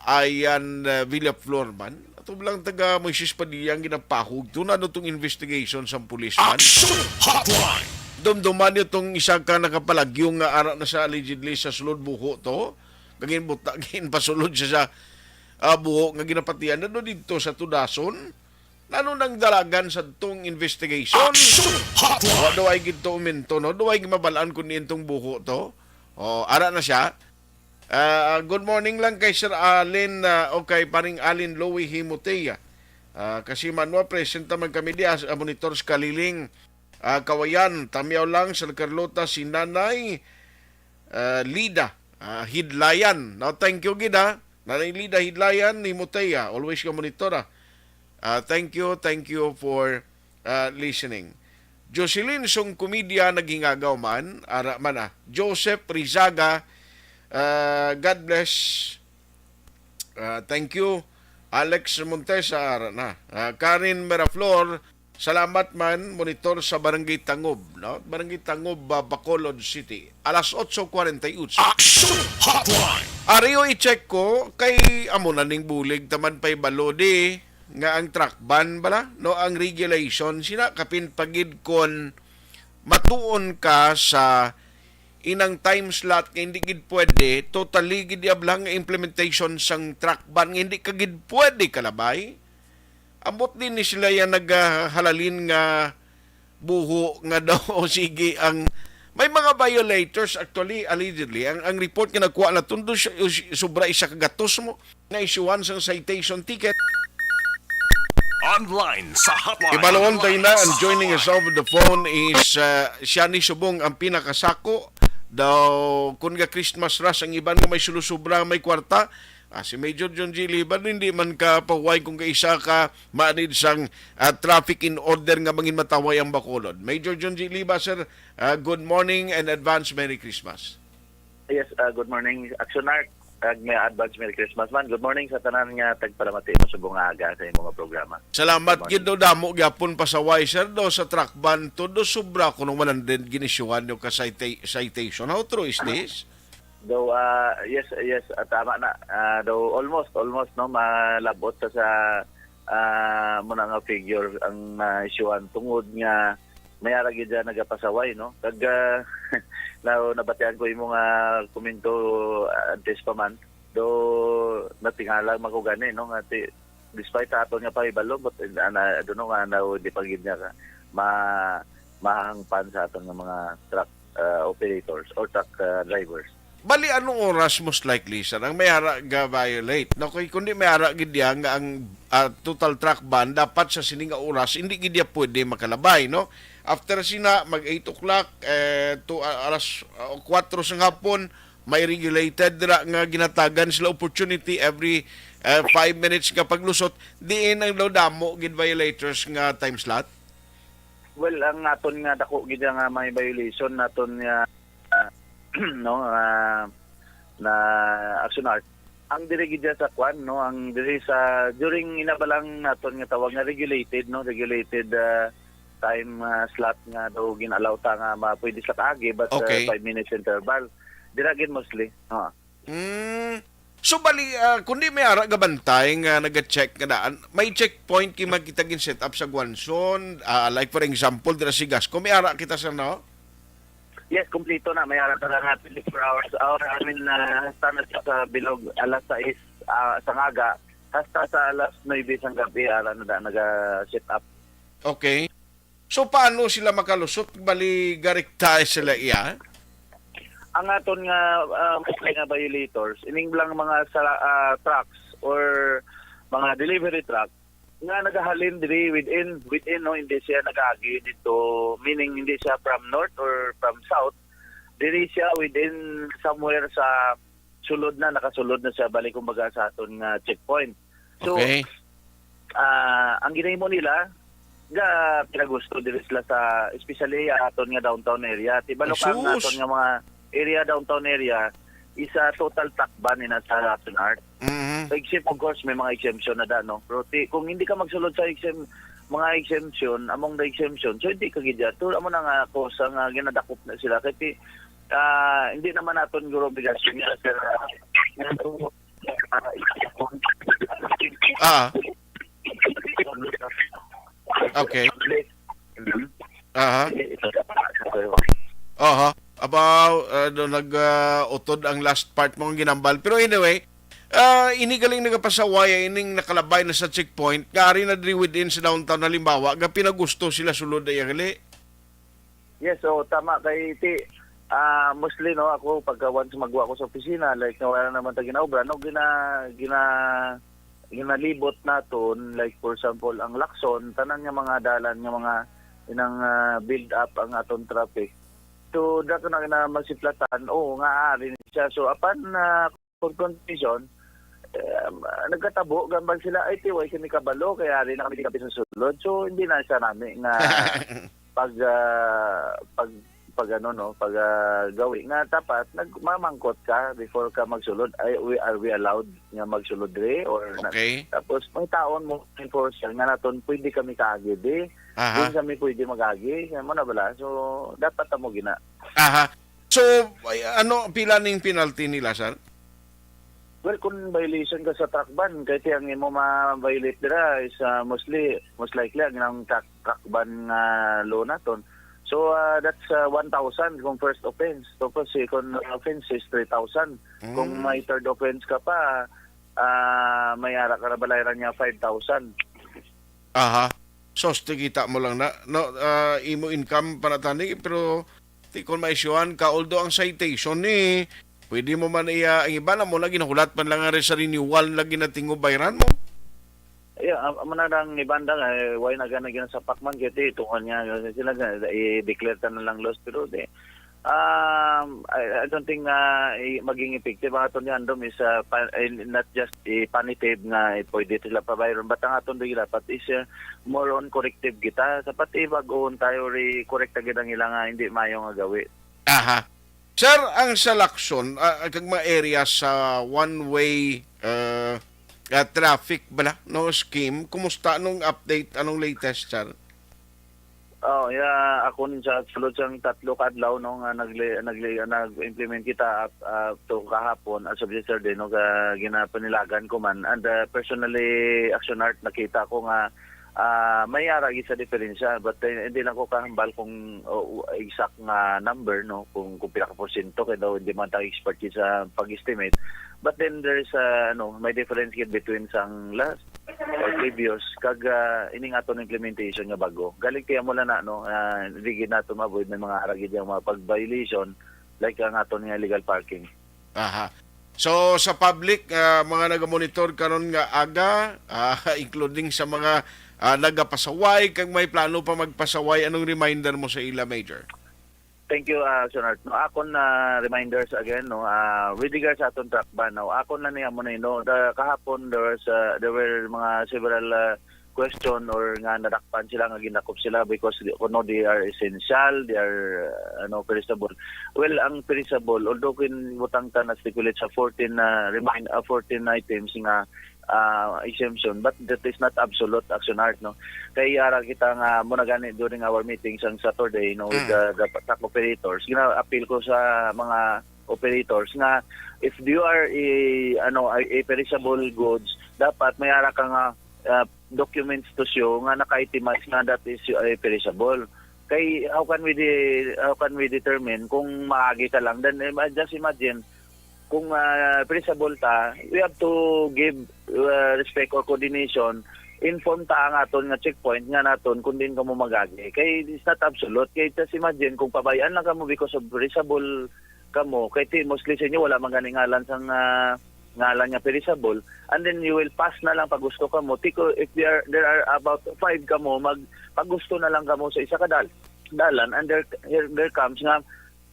Ayan Villaflor man? Ito lang taga Moises Padilla ang ginapahog. Ito na itong investigation sa pulis man. Dumduman nyo itong isa ka nakapalagyong nga ara na sa allegedly sa sulod buho to. Kagin buta, gin pasulod siya sa buho nga ginapatian. Nano dito sa Tudason? Nano nang dalagan sa itong investigation? Do ay gito uminto, no? Do ay mabalaan ko niyentong buho to? O, ara na siya. Good morning lang kay Sir Allen, o kay paring Allen Louie Himotea. Kasi manwa, present naman kami di, monitor sa Kaliling. Kawayan, tamiyaw lang sa Carlota si Nanay Lida Hidlayan. Now, thank you gida. Nanay Lida Hidlayan ni Muteya. Always ka monitora. Thank you for listening. Jocelyn Song Komedya naghingagaw man. Ara man Joseph Rizaga, God bless. Thank you. Alex Montesa, ara na. Karin Meraflor, salamat man, monitor sa Barangay Tangob, no? Barangay Tangob, Bacolod City. Alas 8:48. Action Hotline! Ariyo i-check ko, kay amo na ning bulig, taman pa'y balodi, nga ang truck ban bala, no? Ang regulation, sina kapin pagid kon matuon ka sa inang time slot nga hindi gid pwede, totally gid ablang nga implementation sang truck ban, nga hindi ka gid pwede kalabay. Ambot din ni sila yan naghalalin nga buho nga daw o sige ang may mga violators actually allegedly ang report nga nagkuha na tundo sobra isa kagatos mo na isyuhan sang citation ticket. Online sa hotline. Ibalawon tayo na, and joining us over the phone is siya ni Subong ang pinakasako daw kung nga Christmas rush ang iban nga may sulusubra may kwarta. Si Major John G. Liban, hindi man ka pahuway kung kaisa ka manid sang traffic in order nga mangin mataway ang Bacolod. Major John G. Liban, sir, good morning and advance Merry Christmas. Yes, good morning, Actionar. May advance Merry Christmas man. Good morning sa tanan nga tagpalamati mo subong aga sa imong programa. Salamat gid do damo gyapon pasaway sir do sa truck ban to do sobra kuno man din ginisyuhan yo ka citation. How true is this? Though yes tama na. Though almost no malabot sa muna nga figure ang isyuhan tungod nga mayara gid nagapasaway no. Kag nabatian ko imong komento antes pa man do natingala magugani no nga despite ato nga pahibalo but I don't know nga di pagid niya mahangpan sa aton nga mga truck operators or truck drivers. Bali, anong oras most likely, sir? Ang mayara ga-violate. No, kundi mayara gidya nga ang total truck ban, dapat sa sininga oras, hindi gidya pwede makalabay, no? After sina, mag 8 o'clock, to alas 4 sa hapon, may regulated nga ginatagan sila opportunity every 5 minutes nga paglusot. Diin ang damo gid violators nga time slot? Well, ang aton nga dako gid nga may violation naton nga no na actionar ang diri gid sa kwan no, ang diri sa during inabalang naton nga tawag nga regulated time slot nga daw ginalaw ta nga pwede sa kaagi but Okay. 5 minutes interval. Dira gid mostly. So bali, kundi may ara gabantay nga naga-check nga daan, may checkpoint ki magkita gin set up sa Guanzon, like for example, dira si Gasco, may ara kita sa no? Yes, kumpleto na. May ara talaga 24 hours. Standard sa bilog alas 6 sa ngaga hasta sa alas 9 sang gabi ara na naga-set up. Okay. So paano sila makalusot? Bali, garik sila iya? Ang aton nga nga violators, ining lang mga trucks or mga delivery truck nga nagahalin diri within no, hindi siya nagagi dito, meaning hindi siya from north or from south, diri siya within somewhere sa sulod na, nakasulod na siya balik kumbaga sa aton nga checkpoint. So Okay. ang ginahimo nila ga pinagusto diri sila sa especially aton nga downtown area. Tibalok ang Asus! aton nga mga area, downtown area, isa total takban ni sa Action Art. So except of course may mga exemption na no. Pero kung hindi ka magsulod sa mga exemption, among the exemption, so hindi ka gidya. Tula mo na nga ako sa nga ginadakop na sila. Kasi hindi naman naton guro obligasyon nga sir. Okay. About nag-utod ang last part mong ginambal. Pero anyway, inigaling nagapasawaya, ining nakalabay na sa checkpoint, gari na diri within sa downtown halimbawa, ga pinagusto sila sulod ay gali. Yes, so tama kay mostly no, ako pagka once magwa ko sa opisina, like wala naman ta ginaobra, no, ginalibot naton, like for example ang Lacson, tanan nga mga dalan nga mga inang build up ang aton traffic. So dato na magsiplatan, nga ari siya. So apan confrontation, nagkatabo gambang sila ay tiway kami kabalo kaya ari na kami sa sulod. So hindi na siya namin nga pag gawi nga dapat nagmamangkot ka before ka magsulod. Are we allowed nga magsulod dire or Okay. tapos may taon mo enforcer nga naton pwede kami kaagi di. Kung kami pwede magagi, mo na bala. So dapat mo gina. So pila ning penalty nila, sir? Well, kung violation ka sa truck ban, kasi ang imo ma-violate dira is most likely ang truck ban law naton. So that's 1,000 kung first offense. Tapos second offense is 3,000. Kung may third offense ka pa, may ara ka na balayaran niya 5,000. So kita mo lang na no, imo income para tani pero di kon maisyuhan ka although ang citation ni pwede mo man iya ang iba na mo lagi nahulat man lang nga rin sa renewal lagi na tingo bayaran mo. Amana nang ibanda nga why na gana sa pakman kiti tungkol niya sila i-declare ta na lang loss pero I don't think maging effective ang aton yandom is not just punitive nga pwede sila pabayron but ang aton doon dapat is more on corrective kita sapat bag-on tayo correct agad ang ilang hindi mayo nga gawi. Sir, ang sa Lacson kag mga area sa one-way traffic bala no scheme, kumusta anong update, anong latest, sir? Ako sa sulod sang 3 kadlaw no nga nag-implement kita to kahapon as of yesterday no ginapanilagan ko man and personally Action Art nakita ko nga may aragi sa diferensya but hindi lang ko kahambal kung exact nga number no kung pila ka porsyento kaya daw hindi man tayo expert sa pag-estimate but then there's may difference between sang last or previous kag ining aton implementation nga bago galing kaya mo lang na no hindi nato ma-avoid may mga aragi diyang mga pag-violation like ang aton nga illegal parking. So sa public mga nagamonitor karon nga aga including sa mga nagapasaway kag may plano pa magpasaway, anong reminder mo sa ila, Major? Thank you, Sonart. No, akon na reminders again no with regards sa aton truck ban no akon na niya mo na no kahapon there were mga several question or nga nadakpan sila nga ginakop sila because they are essential, they are perishable. Well, ang perishable, although kinbutang ta na stipulate sa 14 items nga exemption, but that is not absolute action art, no. Kaya ara kita nga muna gani during our meetings on Saturday, no, with the TAC operators, gina-appeal ko sa mga operators nga if you are a perishable goods, dapat may ara ka nga documents to show nga naka-itemize nga that is a perishable. Kay how can we determine kung maagi ka lang? Then just imagine kung perishable ta, we have to give respect or coordination. Inform ta ang aton nga checkpoint nga naton kung din ka mo magagi. Kay it's not absolute. Kay just imagine kung pabayaan lang ka mo because of perishable kamo, kay mostly sa inyo wala man ganing ngalan sang ngalan nga perishable, and then you will pass na lang pag gusto kamo. Tiko, if there are about 5 kamo, pag gusto na lang kamo sa isa ka dalan, and there comes nga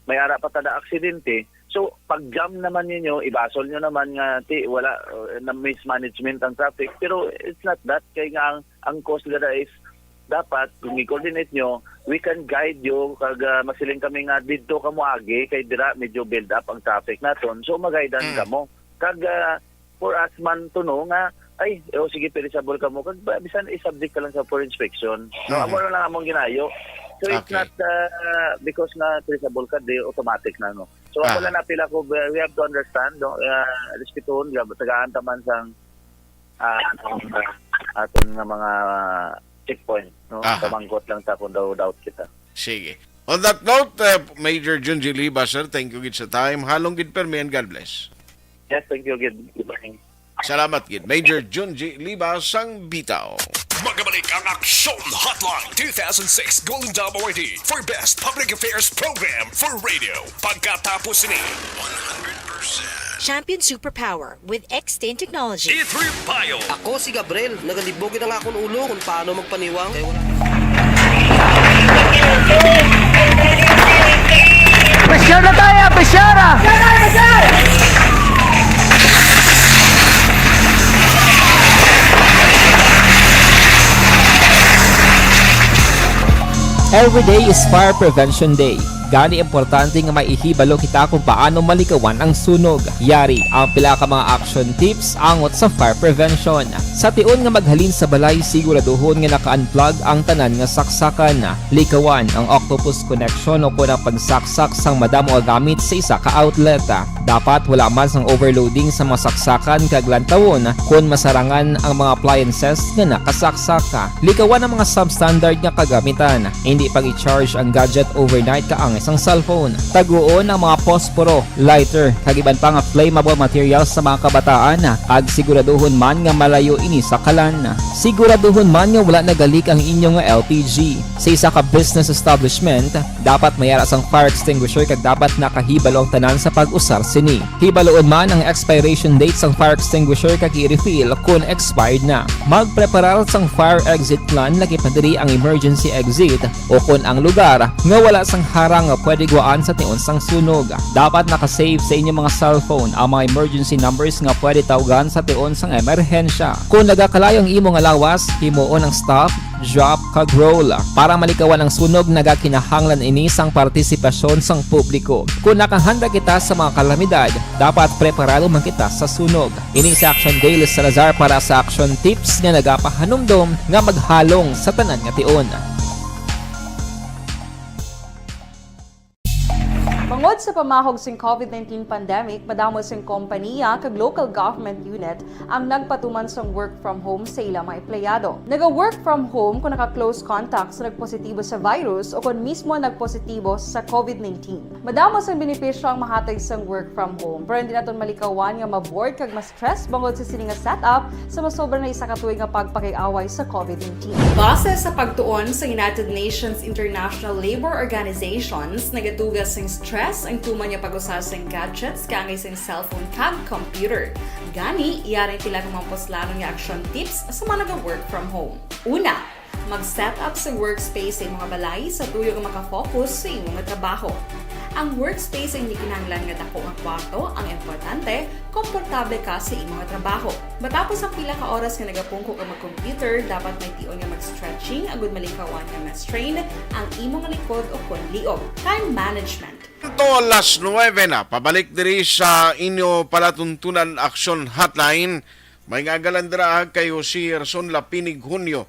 may ara pa tada aksidente. So pag jam naman ninyo, ibasol nyo naman nga wala na mismanagement ang traffic, pero it's not that. Kay nga ang cause gada is dapat kung i-coordinate nyo, we can guide you kag masiling kami nga didto kamo agi kay dira medyo build up ang traffic naton, so magaidan kamo kag for us man to know nga ay sige perishable kamo kag bisan i-subject ka lang sa for inspection, no. Amo lang among ginayo, so it's not because na perishable ka di automatic na, no. So ako lang napila ko, we have to understand, no, respetuhon tagaan taman sang aton nga mga checkpoint, no? Kamangkot lang ta kung doubt kita. Sige. On that note, Major Junji Liba, sir, thank you gid sa time. Halong gid permi and God bless. Yes, thank you gid. Good morning. Salamat gid. Major Junji Liba sang Bitaw. Magabalik ang Aksyon Hotline 2006 Golden Dome Awardee for Best Public Affairs Program for Radio. Pagkatapos ni 100% Champion Superpower with X10 Technology. E3 Bio. Ako si Gabriel. Nagalibogin na nga akong ulo kung paano magpaniwang. Pressure na tayo! Pressure! Every day is Fire Prevention Day. Gani importante nga maihibalo kita kung paano malikawan ang sunog. Yari ang pila ka mga action tips angot sa fire prevention. Sa tion nga maghalin sa balay, siguraduhon nga naka-unplug ang tanan nga saksakan. Likawan ang octopus connection o kung ang pagsaksak sang madamo o gamit sa isa ka outlet. Dapat wala man sang overloading sa masaksakan kag lantawon kung masarangan ang mga appliances nga nakasaksaka. Likawan ang mga substandard nga kagamitan. Hindi pag i-charge ang gadget overnight kaang isang cellphone. Taguon ang mga posporo, lighter, kag iban pa nga flammable materials sa mga kabataan. Ag siguraduhon man nga malayo ini sa kalan. Siguraduhon man nga wala nagalik ang inyong LPG. Sa isa ka business establishment, dapat mayara sang fire extinguisher kag dapat nakahibalo ang tanan sa pag-usar sini. Hibaloon man ang expiration date sang fire extinguisher kag i-refill kung expired na. Magpreparar sang fire exit plan laki padiri ang emergency exit o kung ang lugar nga wala sang harang nga pwede guwaan sa tion sang sunog. Dapat nakasave sa inyong mga cellphone ang mga emergency numbers nga pwede tawagan sa tion sang emerhensya. Kung nagakalayo ang imong alawas, himuon ang stop, drop, kag roll. Para malikawan ang sunog, nagakinahanglan ini sang partisipasyon sang publiko. Kung nakahanda kita sa mga kalamidad, dapat preparado man kita sa sunog. Ini sa Action Daily Salazar para sa action tips nga nagapahanumdom nga maghalong sa tanan nga tion. Bangod sa pamahog sing COVID-19 pandemic, madamo sing kompanya kag local government unit ang nagpatuman sang work from home sa ilang mga empleyado. Naga-work from home kung naka-close contact sa nagpositibo sa virus o kung mismo nagpositibo sa COVID-19. Madamo sang benepisyo ang mahatag sang work from home, pero hindi naton malikawan nga ma-bored kag ma-stress bangod sa sini nga setup sa masobra na isa ka tuig nga pagpakiaway sa COVID-19. Base sa pagtuon sa United Nations International Labor Organizations, nagatugas sang stress ang tuman niya pag-usar sa gadgets kangay sa cellphone kag computer. Gani, iyarin tila kung mga poslanong nga action tips sa mga nag-work from home. Una, Mag-set up sa workspace sa imong balay sa tuyo nga makafocus sa imong nga trabaho. Ang workspace ay hindi kinahanglan nga dako nga kwarto, ang importante, komportable ka sa imong nga trabaho. Matapos ang pila ka oras nga nagapungko ka mag-computer, dapat may tion nga mag-stretching agud malikawan nga ma-strain ang imong likod o konliog. Time management. Ito alas 9 na, pabalik diri sa inyo palatuntunan action hotline. May ngagalandra kayo si Erson Lapinig Junio.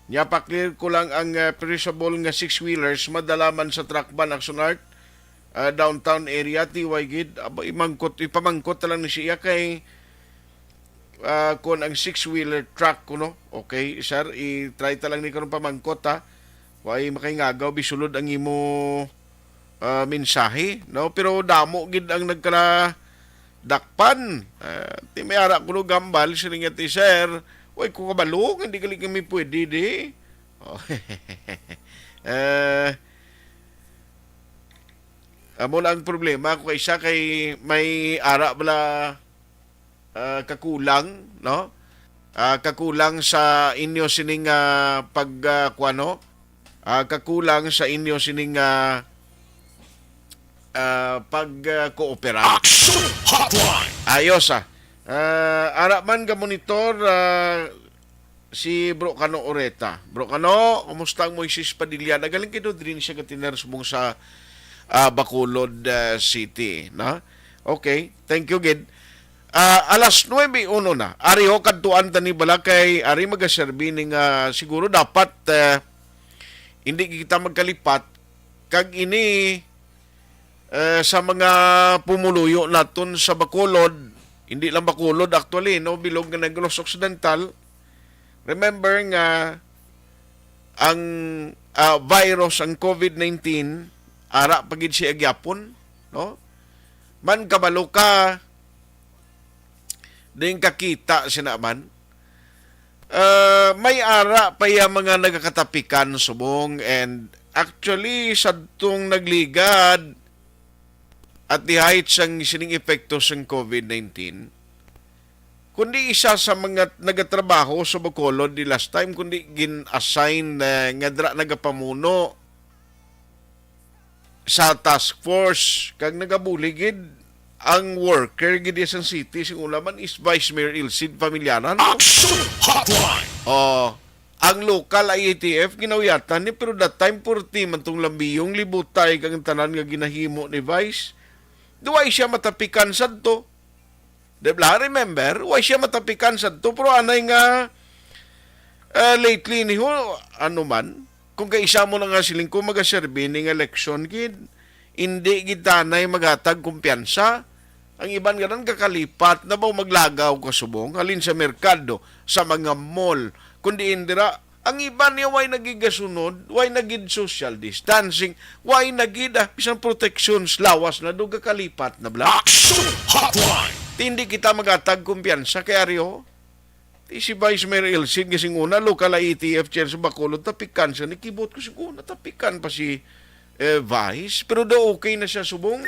Nya pa-clear ko lang ang perishable nga 6-wheelers madalaman sa Truckban Action Art downtown area tiwaygid ipamangkot lang ni siya kay kon ang 6-wheeler truck kuno. Okay, sir, i-try ta lang ni karon pamangkot ha. Way makingagaw bisulod ang imo mensahe, no? Pero damo gid ang nagkala dakpan. Ti may ara kuno gambal sininga ti sir. Way ko kabalo hindi kami pwede di. Oh. Amo lang ang problema ko kay siya kay may ara bala kakulang, no? Kakulang sa inyo sining pagkuano, kakulang sa inyo sining pag-koopera. Action Hotline! Ayos ara man ka monitor si Bro Cano Oreta. Bro Cano, kumusta ang Moises Padilla? Nagaling kayo din siya katiner subong sa Bacolod City, no? Okay, thank you gid. Alas 9:01 na. Ari ho kadtuan tani bala kay ari magaserbi ning siguro dapat hindi kita magkalipat kag ini sa mga pumuluyo naton sa Bacolod, hindi lang Bacolod actually, no, bilog nga Negros Occidental. Remember nga ang virus, ang COVID-19 ara pagid siya agyapon, no? Man kabalo ka ding kakita sinaman. May ara pa ya mga nagakatapikan subong, and actually sadtong nagligad at dihait sang sining epekto sang COVID-19, kundi isa sa mga nagatrabaho sa Bacolod di last time, kundi gin-assign nga dra nagapamuno sa task force kag nagabuligid ang worker gid sa city sing ulaman is Vice Mayor Ilcid Familiaran. Action Hotline! Ang local IATF ginawyatan ni, pero that time 40 man tong lambiyong libutay kag tanan nga ginahimo ni Vice. Duway siya matapikan sadto. Debla, remember, way siya matapikan sadto, pero anay nga lately ni ho, ano man, kung kaisa mo na nga siling ko magaserbi ning election gid, hindi gitanay magatag kumpiyansa. Ang iban nga nang kakalipat na ba maglagaw kasubong halin sa merkado, sa mga mall, kundi indira ang iban niya way nagigasunod, way nagid social distancing, way nagid isang protections lawas na duga kalipat na bla. Action Hotline! Hindi kita magatag kumpiyansa kay Aryo. Si Vice Mayor Ilcid kasing una, local IATF chair sa Bacolod, tapikan siya. Nikibot ko siguro, tapikan pa si Vice. Pero daw okay na siya subong.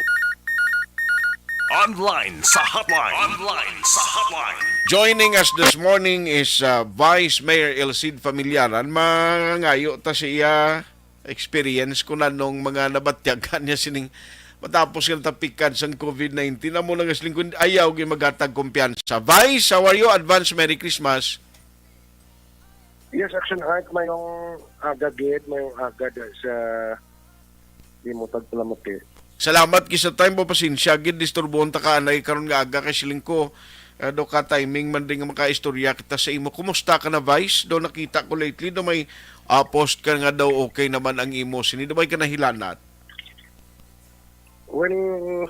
Online sa hotline. Online sa hotline. Joining us this morning is Vice Mayor Ilcid Familiaran. Mangayo ta siya experience ko na nung mga nabatyagan niya sining matapos yung tapikan sa COVID-19 na mo lang aslingkod ayaw yung magatag kumpiyansa. Vice, how are you? Advance Merry Christmas. Yes, Action Art, mayong agad mayong agad sa limutag palamati. Salamat kisa time po pasensya gid disturbon ta kanay karon nga aga kay siling ko do ka timing man ding makaistorya kita sa imo. Kumusta ka na Vice? Do nakita ko lately do may post ka nga daw okay naman ang imo. Sini do may ka nahilanat? Well,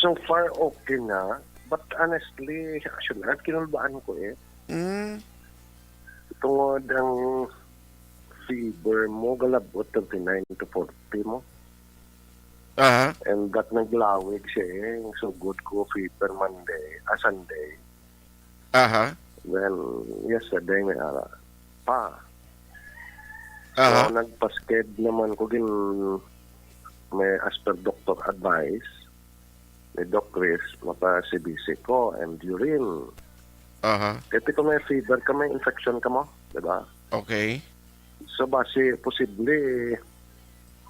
so far okay na. But honestly, Action Art, kinulbaan ko tungod ang fever mo, galabot 39 to 40 mo. And that naglawig siya so good ko fever Monday, Sunday. Well, yesterday may ara pa. So, nagpasked naman ko din may as per doctor advice ni Doc Chris, mapa-CBC ko and urine. Kasi kung may fever ka, may infection ka mo, diba? Okay. So base posible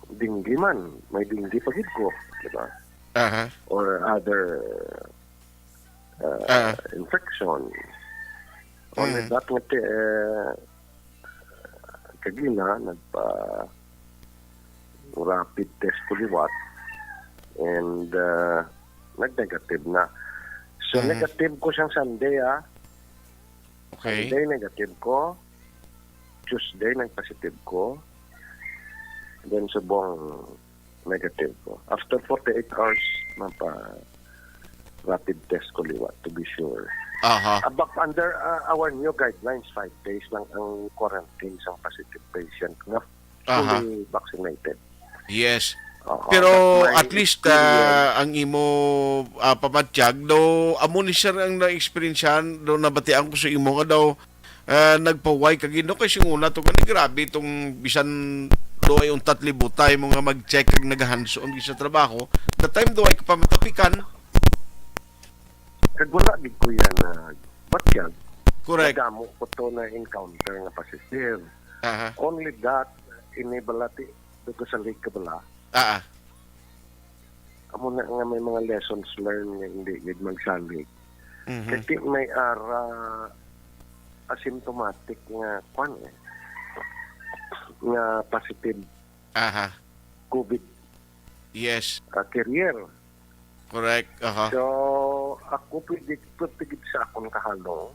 dinggi man, may dinggi pagid ko, di ba? Aha. Or other infection. Only that nga kagina nagpa rapid test ko liwat and nag-negative na. So negative ko siyang Sunday Okay. Sunday negative ko. Tuesday nag-positive ko. Then subong negative ko. After 48 hours mapa rapid test ko liwat to be sure. Aha. But under our new guidelines, 5 days lang ang quarantine sa positive patient na fully vaccinated. Yes. Oo, Pero but my at least experience- ang imo pamatiyag do amo ni sir ang na-experiencehan do nabatian ko sa imo nga daw nagpaway kagino kay singuna to kani grabe itong bisan do ay untat libutay mo nga mag-check kag nagahanson sa trabaho the time do ay kapamatapikan. Kag wala gid ko yan na batyag. Correct. Nagamo ko to na encounter nga positive. Aha. Only that inibalati ko sa lake kabala. Amo na nga may mga lessons learned nga hindi gid magsalig. Kasi may asymptomatic nga kwan nga positive COVID Yes. Carrier. Correct. Aha. So ako pwede sa akong kahalo.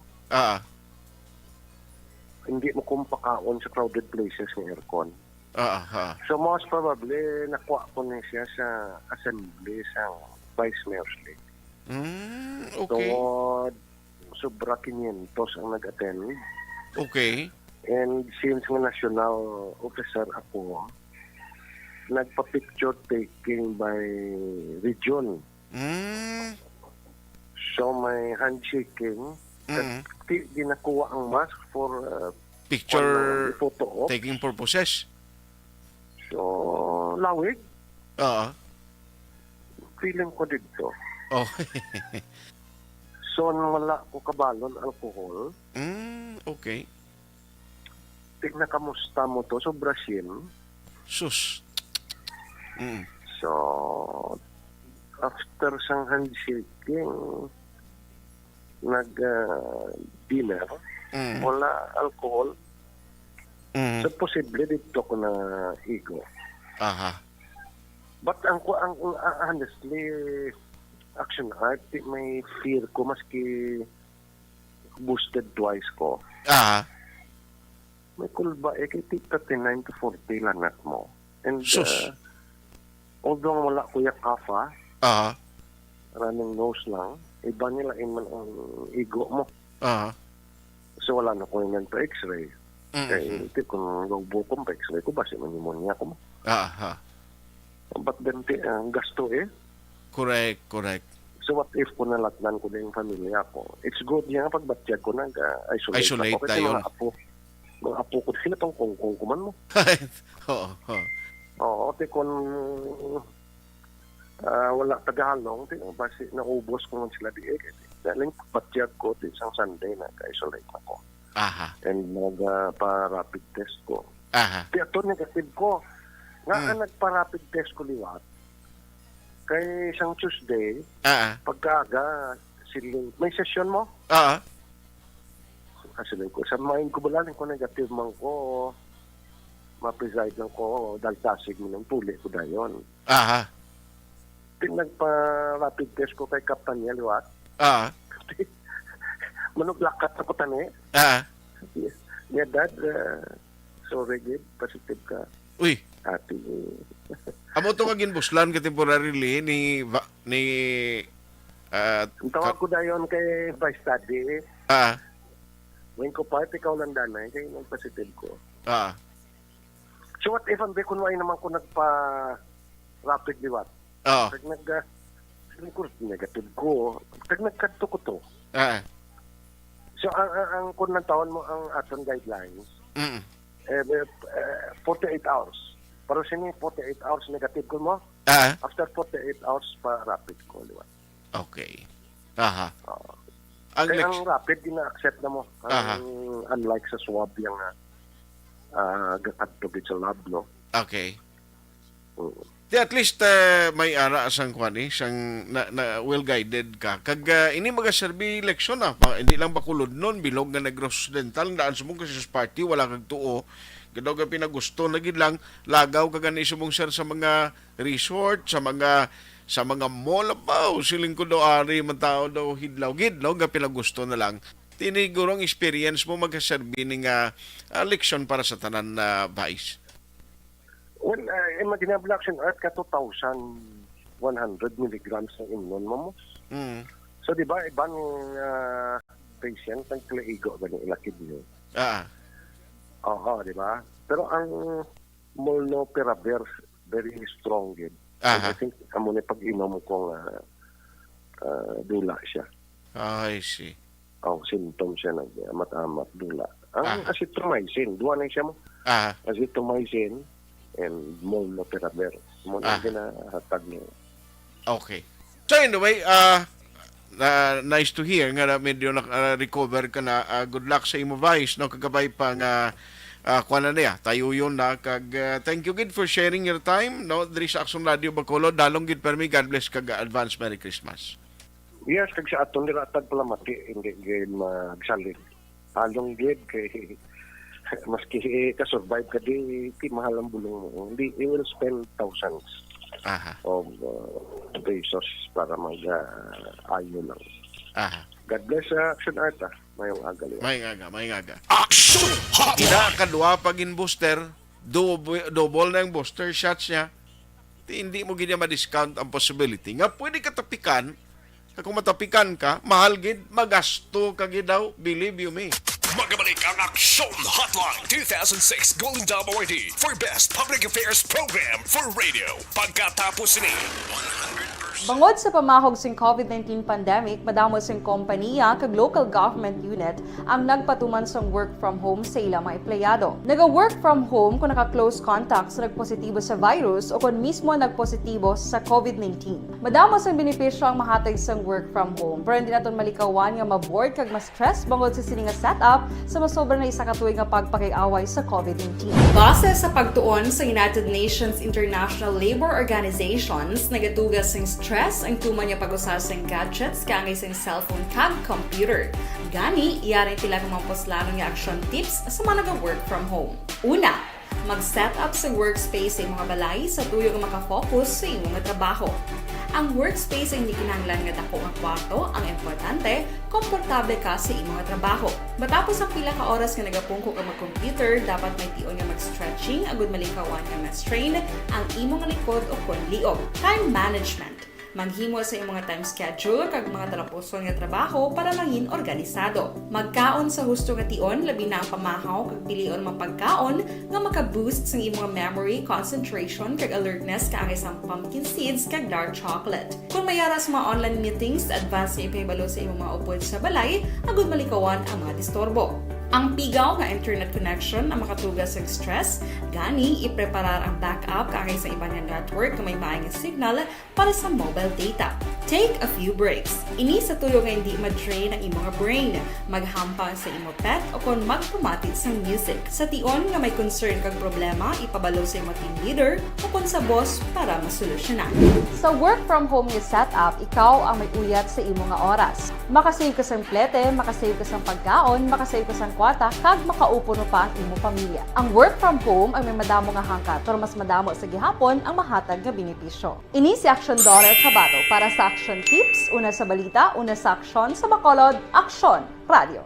Hindi mo kumpakaon sa crowded places ng aircon. So most probably nakuha ko na siya sa assembly sa Vice Mayor's League. Okay. So sobra 500 ang nag-attend. Okay. And since nga national officer ako, nagpa-picture taking by region. So may handshaking. Di nakuha ang mask for Picture photo op. taking purposes. So lawig. Feeling ko dito. Oh. So wala ko kabalon alcohol. Okay. Tignan kamusta mo to? So Brazil. Sus. So after sang handshaking nag-dinner, wala alcohol. So posible dito ko na igo. But ang honestly, action art, may fear ko maski boosted twice ko. May kulba, kay 39 to 40 lanat mo. And although wala kuya kafa, running nose lang, iba nila man ang igo mo. So wala na ko yung pa x-ray. Kaya hindi kung bukom pa x-ray ko, basi man pneumonia ko mo. But then, ang gasto Correct. So what if ko nalatnan ko na yung pamilya ko? It's good yan pagbatyag ko Isolate ako. Kasi tayo. mga apo ko, sila tong kong kuman mo. Oo, kung wala tagahalong, basi naubos ko man sila di Daling pagbatyag ko, isang Sunday na ka-isolate ako. And nagpa-rapid test ko. Kaya ito negative ko. Nga nagpa-rapid test ko liwat. Kay isang Tuesday, pagkaga, may session mo? Kasi ko, sa mind ko balaling ko negative man ko, ma-preside lang ko, daltasig mo ng puli ko dayon. Nagpa-rapid test ko kay Captain liwat. Manuglakat ako tani. Yeah, Dad, sorry, gid, positive ka. Uy. Ati. Amo to kagin buslan ka temporarily ni tawag ko dayon kay Vice Study. When ko pa, ikaw lang danay, kaya yung positive ko. So what if ang bekunway naman ko nagpa-rapid liwat? Pag negative ko, pag nagkanto ko to. So ang kung nantawan mo ang aton guidelines, 48 hours. Pero sini 48 hours negative ko mo, after 48 hours pa rapid ko liwat. Okay. Kaya ang rapid, di na-accept na mo. Unlike sa swab yung gatagto gid sa lab, no? Okay. Oo. Di at least may ara sang kwan sang na well guided ka. Kag ini magaserbi leksyon hindi lang bakulod nun bilog nga nag-gross dental daan sumong kasi sa party wala kag tuo. Gadaw ka pinagusto na gid lang lagaw ka gani sumong sir sa mga resort, sa mga mall pa siling ko do ari man tao daw hidlaw gid no ga pinagusto na lang. Tinigurong experience mo magaserbi ning leksyon para sa tanan na vice. Well, imagine action art ka 2,100 milligrams ng imnon mo. So, di ba, ibang patient, ang klaigo ba ng ilakid niyo? Oo, di ba? Pero ang molnupiravir, very strong yun. I think, amo na pag-inom kong dula siya. I see. Symptoms siya nag-amat-amat dula. Ang azithromycin, duwa na siya mo. Azithromycin, and molnupiravir. Muna ginahatag niyo. Okay. So anyway, nice to hear nga na medyo recover ka na. Good luck sa imo vice no kagabay pa nga kuan na niya. Tayo yun na kag thank you gid for sharing your time no diri sa Aksyon Radio Bacolod. Dalong gid permi God bless kag advance Merry Christmas. Yes, kag sa aton niratag palamati hindi gid magsalig. Halong gid kay maski ka-survive ka di mahal ang bulong mo. Hindi, you will spend thousands of pesos para mag-ayo lang. God bless Action Art mayong aga. Mayong aga. Action Hotline! Kinakadwa pagin booster, double na yung booster shots niya. Hindi mo ganyan ma-discount ang possibility. Nga pwede ka tapikan, kung matapikan ka, mahal gid, magasto ka gid daw, believe you me. Magabalik ang Action Hotline 2006 Golden Dome Award for Best Public Affairs Program for Radio. Pagkatapos ni 100%. Bangod sa pamahog sing COVID-19 pandemic, madamo sing kompanya kag local government unit ang nagpatuman sang work from home sa ilang mga empleyado. Naga-work from home kung naka-close contact sa nagpositibo sa virus o kung mismo nagpositibo sa COVID-19. Madamo sang benepisyo ang mahatag sang work from home, pero hindi naton malikawan nga maboard kag ma-stress bangod sa sini nga setup sa masobra na isa ka tuig nga pagpakiaway sa COVID-19. Base sa pagtuon sa United Nations International Labour Organizations, nagatugas sing stress ang tuman niya pag-usar sa gadgets kangay sa cellphone kag computer. Gani, iyaring tila ng mga poslanong nga action tips sa mga nag-work from home. Una, mag-set up sa workspace sa mga balay sa tuyo nga makafocus sa imong trabaho. Ang workspace ay hindi kinahanglan nga dako ang kwarto, ang importante, komportable ka sa imong trabaho. Matapos ang pila ka oras nga nagapungko ka mag-computer, dapat may tion nga mag-stretching agud malikawan nga ma-strain ang imong likod o konliog. Time management. Maghimo sa imong time schedule kag mga talapuson nga trabaho para maging organisado. Magkaon sa husto nga tion labi na ang pamahaw kag pilion mang pagkaon nga maka-boost sa imong memory, concentration kag alertness kaangay sang pumpkin seeds kag dark chocolate. Kung mayaras mga online meetings, advance nga ipahibalo sa imong mga upod sa balay agud malikawan ang mga disturbo. Ang pigaw nga internet connection ang makatugas sa stress, gani ipreparar ang backup kaangay sa iba nga network nga may maayong signal para sa mobile data. Take a few breaks. Ini sa tuyo nga hindi ma-drain ang imong brain, maghampang sa imong pet o kung magpumatid sa music. Sa tion nga may concern kag problema, ipabalo sa imong team leader o kung sa boss para masolusyonan. Sa work from home nga setup, ikaw ang may uyat sa imong nga oras. Makasave ka sa plete, makasave ka sa pagkaon, makasave ka sa kwata, kag makaupo no pa ang imong pamilya. Ang work from home ay may madamo nga hangkat, pero mas madamo sa gihapon ang mahatag nga benepisyo. Ini si Action Daughter Cabato para sa Action Tips, una sa balita, una sa aksyon sa Bacolod, Action Radio.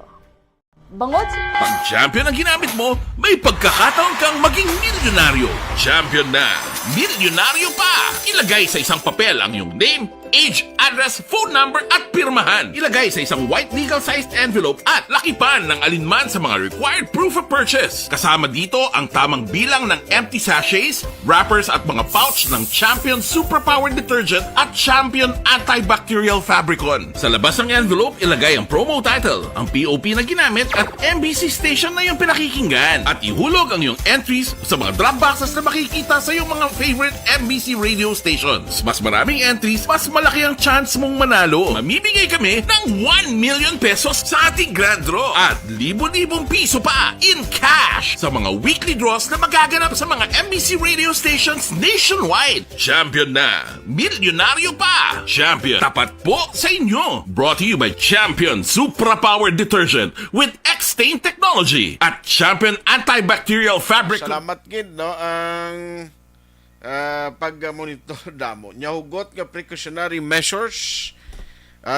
Bangod Pag champion ang ginamit mo, may pagkakataon kang maging milyonaryo. Champion na, milyonaryo pa! Ilagay sa isang papel ang iyong name, age, address, phone number at pirmahan. Ilagay sa isang white legal-sized envelope at lakipan ng alinman sa mga required proof of purchase. Kasama dito ang tamang bilang ng empty sachets, wrappers at mga pouch ng Champion Superpower Detergent at Champion Antibacterial Fabricon. Sa labas ng envelope, ilagay ang promo title, ang POP na ginamit at MBC station na yung pinakikinggan. At ihulog ang iyong entries sa mga drop boxes na makikita sa iyong mga favorite MBC radio stations. Mas maraming entries, mas malaki ang chance mong manalo. Mamimigay kami ng 1 million pesos sa ating grand draw at libo-libong piso pa in cash sa mga weekly draws na magaganap sa mga MBC radio stations nationwide. Champion na, milyonaryo pa. Champion, tapat po sa inyo. Brought to you by Champion Supra Power Detergent with X-Stain Technology at Champion Antibacterial Fabric. Salamat gid no ang pag-monitor damo. Nyahugot nga precautionary measures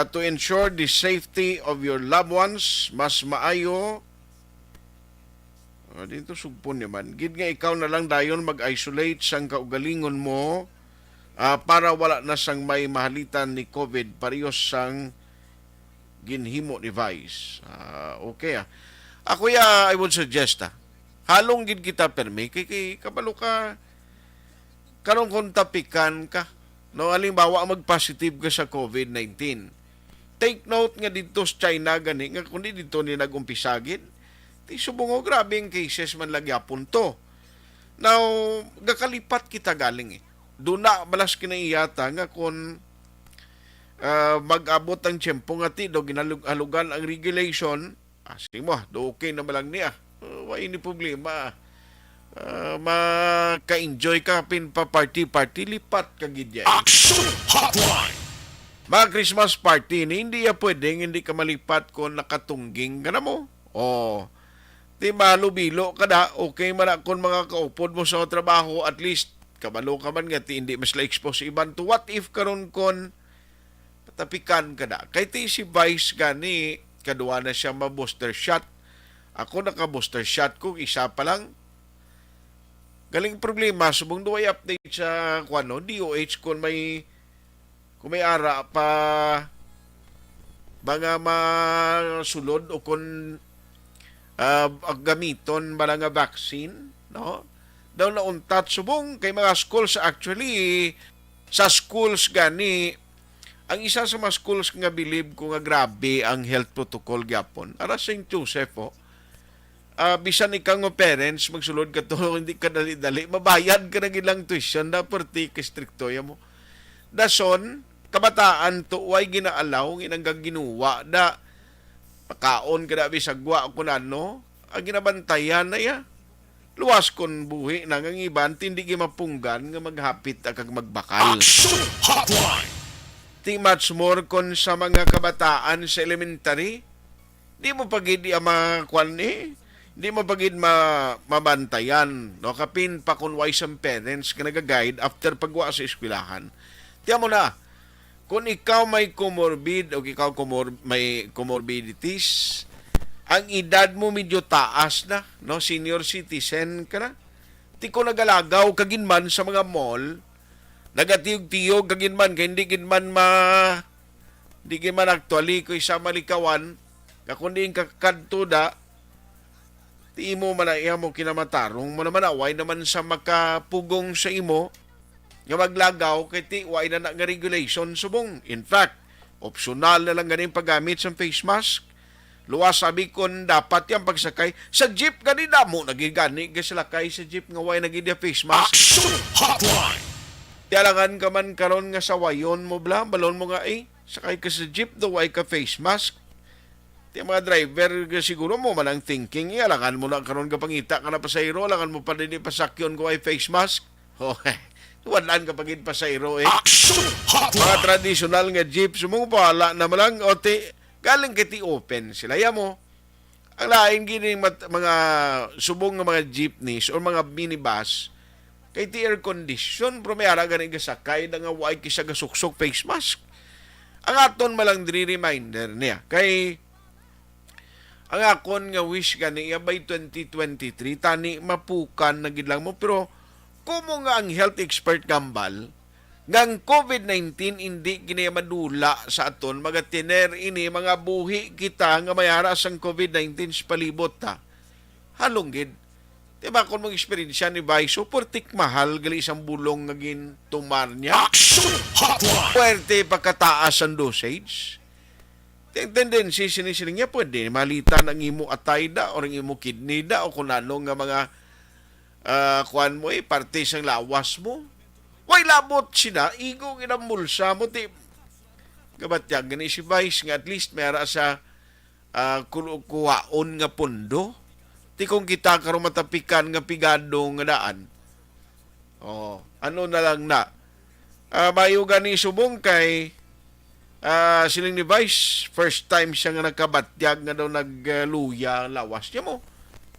to ensure the safety of your loved ones. Mas maayo dito sugpon naman. Gid nga ikaw na lang dayon mag-isolate sang kaugalingon mo para wala na sang may mahalitan ni COVID parehas sang ginhimo device. Okay. Ako I would suggest halong gid kita permi kay kabalo ka karong kung tapikan ka no halimbawa mag-positive ka sa COVID-19. Take note nga dito sa China gani nga kundi dito ni nagumpisagin ti subong grabe ang cases man lagyapon to. Now gakalipat kita galing doon na balas kinaiyata nga kung mag-abot ang tiyempo nga ti do ginalugan ang regulation mo do okay na malang niya wala ni problema maka-enjoy ka pin pa party lipat ka gidya Action Hotline. mga Christmas party ni hindi pwedeng hindi ka malipat kung nakatungging ka na mo di malubilo ka na okay man kung mga kaupod mo sa trabaho at least kabalo ka man nga ti hindi mas la-expose iban to what if karon kon tapikan ka na kay ti si Vice gani kaduwa na siya ma-booster shot ako naka-booster shot ko isa pa lang galing problema subong duway update sa DOH kung may ara pa mga masulod o kung gamiton ba nga vaccine no daw na untat subong kay mga schools actually sa schools gani ang isa sa mga schools nga believe ko nga grabe ang health protocol gyapon ara St. Joseph bisan ikaw nga parents magsulod ka to hindi ka dali-dali mabayad ka na ilang tuition na perti stricto mo dason kabataan to way ginaalaw ginanggang ginuwa na pakaon ka na bisagwa o kunano ang ginabantayan na luwas kon buhi nang ang iban hindi gimapunggan nga maghapit akag magbakal. Action Hotline. Ti much more kon sa mga kabataan sa elementary di mo pagid makwan di mo pagid mabantayan no kapin pa kun wise ang parents ka nagaguide after pagwa sa eskwelahan tiyan mo na kung ikaw may comorbid o ikaw may comorbidities ang edad mo medyo taas na no senior citizen ka na ti ko nagalagaw kaginman sa mga mall nagatiyog-tiyog kaginman kay hindi ginman actually ko isa malikawan kakundi kakadtuda ti imo man mo kinamatarong mo naman away naman sa makapugong sa imo nga maglagaw kay ti way na nga regulation subong in fact optional na lang ganing paggamit sa face mask luwas sabi kon dapat yang pagsakay sa jeep kanina mo nagigani ka salakay sa jeep nga way nagidya face mask. Action Hotline. Tialangan ka man karon nga sa wayon mo balon mo nga sakay ka sa jeep do way ka face mask. Ti mga driver siguro mo man ang thinking alangan mo na karon ka pangita ka na pasayro alangan mo pa din pasakyon ko ay face mask. Walaan ka pagid pasayro Action Hotline. mga traditional nga jeep sumong pala na malang galing kiti open sila mo ang lain gini mga subong nga mga jeepneys or mga minibus kay ti air condition pero may ara gani gasakay da nga way kisa gasuksok face mask ang aton malang diri reminder niya kay ang akon nga wish gani by 2023 tani mapukan na gid lang mo pero kumo nga ang health expert gambal ngang COVID-19 hindi gini madula sa aton mga tiner ini mga buhi kita nga mayara sang COVID-19 sa palibot halong gid diba kung mong experience ni Vice portik mahal gali isang bulong nga gintumar niya Action Hotline. puwerte pagkataas ang dosage tendency sinisiling niya pwede malitan ang imo atay da o ang imo kidney da o kung ano nga mga kuan mo parte sang lawas mo way labot sila igong inamulsa mo ti Kabatyag gani si Vice nga at least mayara sa kuwaon nga pondo. Ti kung kita karon matapikan nga pigado nga daan. Ano na lang na. Mayo gani subong kay siling ni Vice, first time siya nga nagkabatyag nga daw nagluya ang lawas niya mo.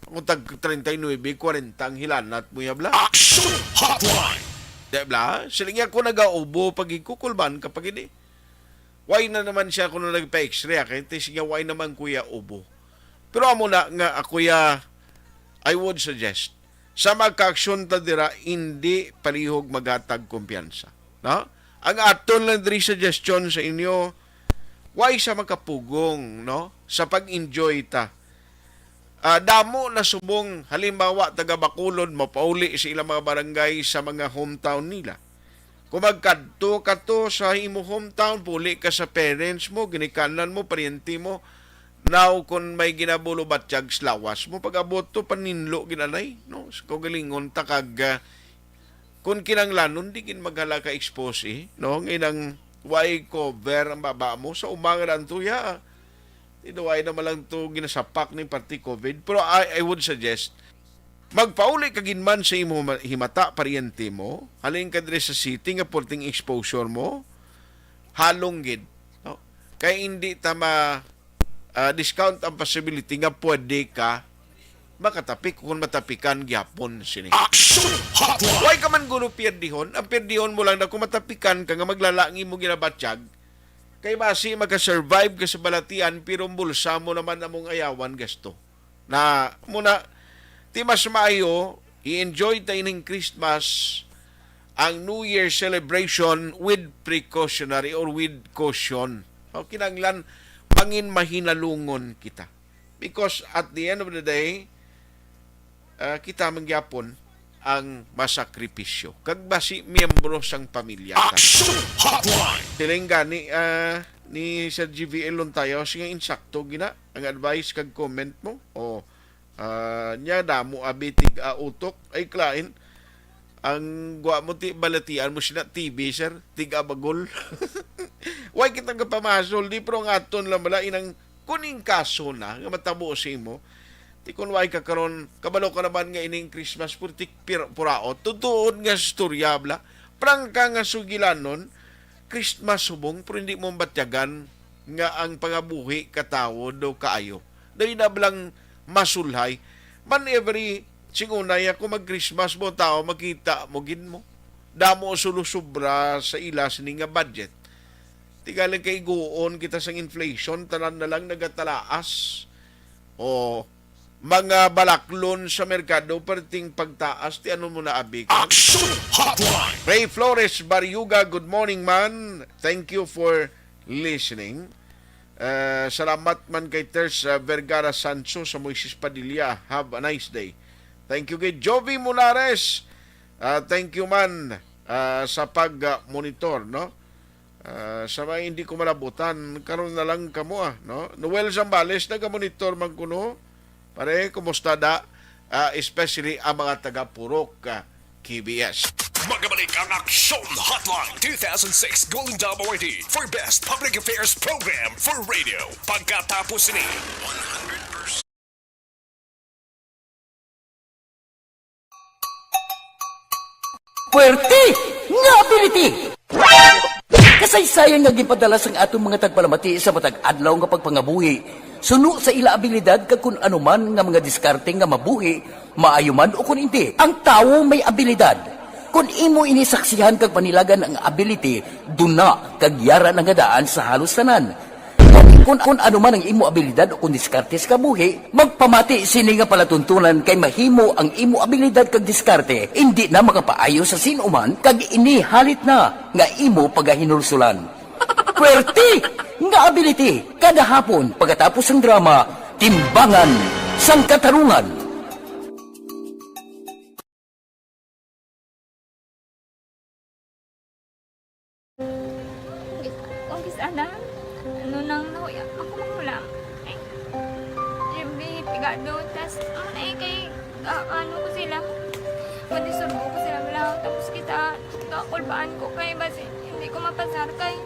Kung tag 39-40 ang hilanat mo yabla. Action Hotline! Debla, siling ako nag-aubo pag ikukulban kapag hindi. Why na naman siya kung nagpa-x-ray? Kaya sige, why naman kuya ubo? Pero amo na nga kuya, I would suggest, sa magka-aksyon ta dira, hindi palihog magatag kumpiyansa. No? Ang aton lang diri suggestion sa inyo, why sa makapugong, no? Sa pag-enjoy ta. Damo na subong, halimbawa, taga Bacolod, mapauli sa ilang mga barangay sa mga hometown nila. Kung magkadto ka to sa imo hometown, puli ka sa parents mo, ginikanan mo, pariente mo, now kung may ginabulo batyag slawas mo, pag-abot to, paninlo ginanay, no? Kung galingon ta kag, kung kinanglanon, di kin maghala ka expose, no? Ngayon why cover ang baba mo sa umangan ang tuya. Why naman lang to ginasapak ng party COVID. Pero I would suggest, magpauli kaginman sa imo himata, pariente mo, halin ka dire sa city nga porting exposure mo, halong gid. No? Kaya hindi tama discount ang possibility nga pwede ka makatapik kung matapikan gyapon sini. Action Hotline! Why ka man gulo pierdihon? Ang pierdihon mo lang na kung matapikan ka nga maglalangi mo ginabatyag, kay basi maka-survive ka sa balatian pero bulsa mo naman among ayawan gasto. Na muna ti mas maayo i-enjoy tayo ng Christmas ang New Year celebration with precautionary or with caution. O kinanglan pangin mahinalungon kita. Because at the end of the day, kita mangyapon ang masakripisyo. Kag basi miyembro sang pamilya. Action Hotline! Siling gani ni Sir GVL tayo siya insakto gina ang advice kag comment mo. Nya damo abitig utok ay klain ang gwa mo ti balatian mo sina TV sir tiga bagol. Why kita nga pamasol di pro nga aton lang bala inang kuning kaso na nga matabo si mo. Ti kun way ka karon kabalo ka naman nga ining Christmas purtik puraot tutuod nga storya bla prangka nga sugilanon Christmas subong pero hindi mo batyagan nga ang pangabuhi katawo do kaayo dahil na blang masulhay man every singunay ako mag Christmas mo tao makita mo gin mo damo sulusubra sa ila sini nga budget tigalang kay guon kita sang inflation tanan na lang nagatalaas mga balaklon sa merkado perting pagtaas ti ano mo na abi ka. Action Hotline! Ray Flores Bariuga, good morning man. Thank you for listening. Salamat man kay Ters Vergara Sancho sa Moises Padilla. Have a nice day. Thank you kay Jovi Munares. Thank you man sa pag-monitor, no? Sa mga hindi ko malabutan, karon na lang kamo no? Noel Zambales, naga-monitor man kuno. Pare, kumusta da? Especially ang mga taga-Purok KBS. Magabalik ang Action Hotline 2006 Golden Dome Award for Best Public Affairs Program for Radio. Pagkatapos ni 100%. Puwerte nga ability! Kasaysayan nga gipadala sang atong mga tagpalamati sa matag adlaw nga pagpangabuhi. Suno sa ila abilidad kag kun anuman nga mga diskarte nga mabuhi, maayo man o kun hindi. Ang tawo may abilidad. Kung imo inisaksihan kag panilagan ang ability, duna kag yara nga daan sa halos tanan. Kung anuman ang imo abilidad o kun diskarte sa kabuhi, magpamati sini nga palatuntunan kay mahimo ang imo abilidad kag diskarte, hindi na makapaayo sa sinuman kag ini halit na nga imo pagahinulsulan. Puwerte nga ability kada hapon pagkatapos ng drama Timbangan sang Katarungan. Kung kisana, ano nang nahuya, ako mangulam. Ay, sabi, pigado, tas, kay, ano ko sila, madisurbo ko sila lang, tapos kita, kakulbaan ko kay, basi, hindi ko mapasar kay.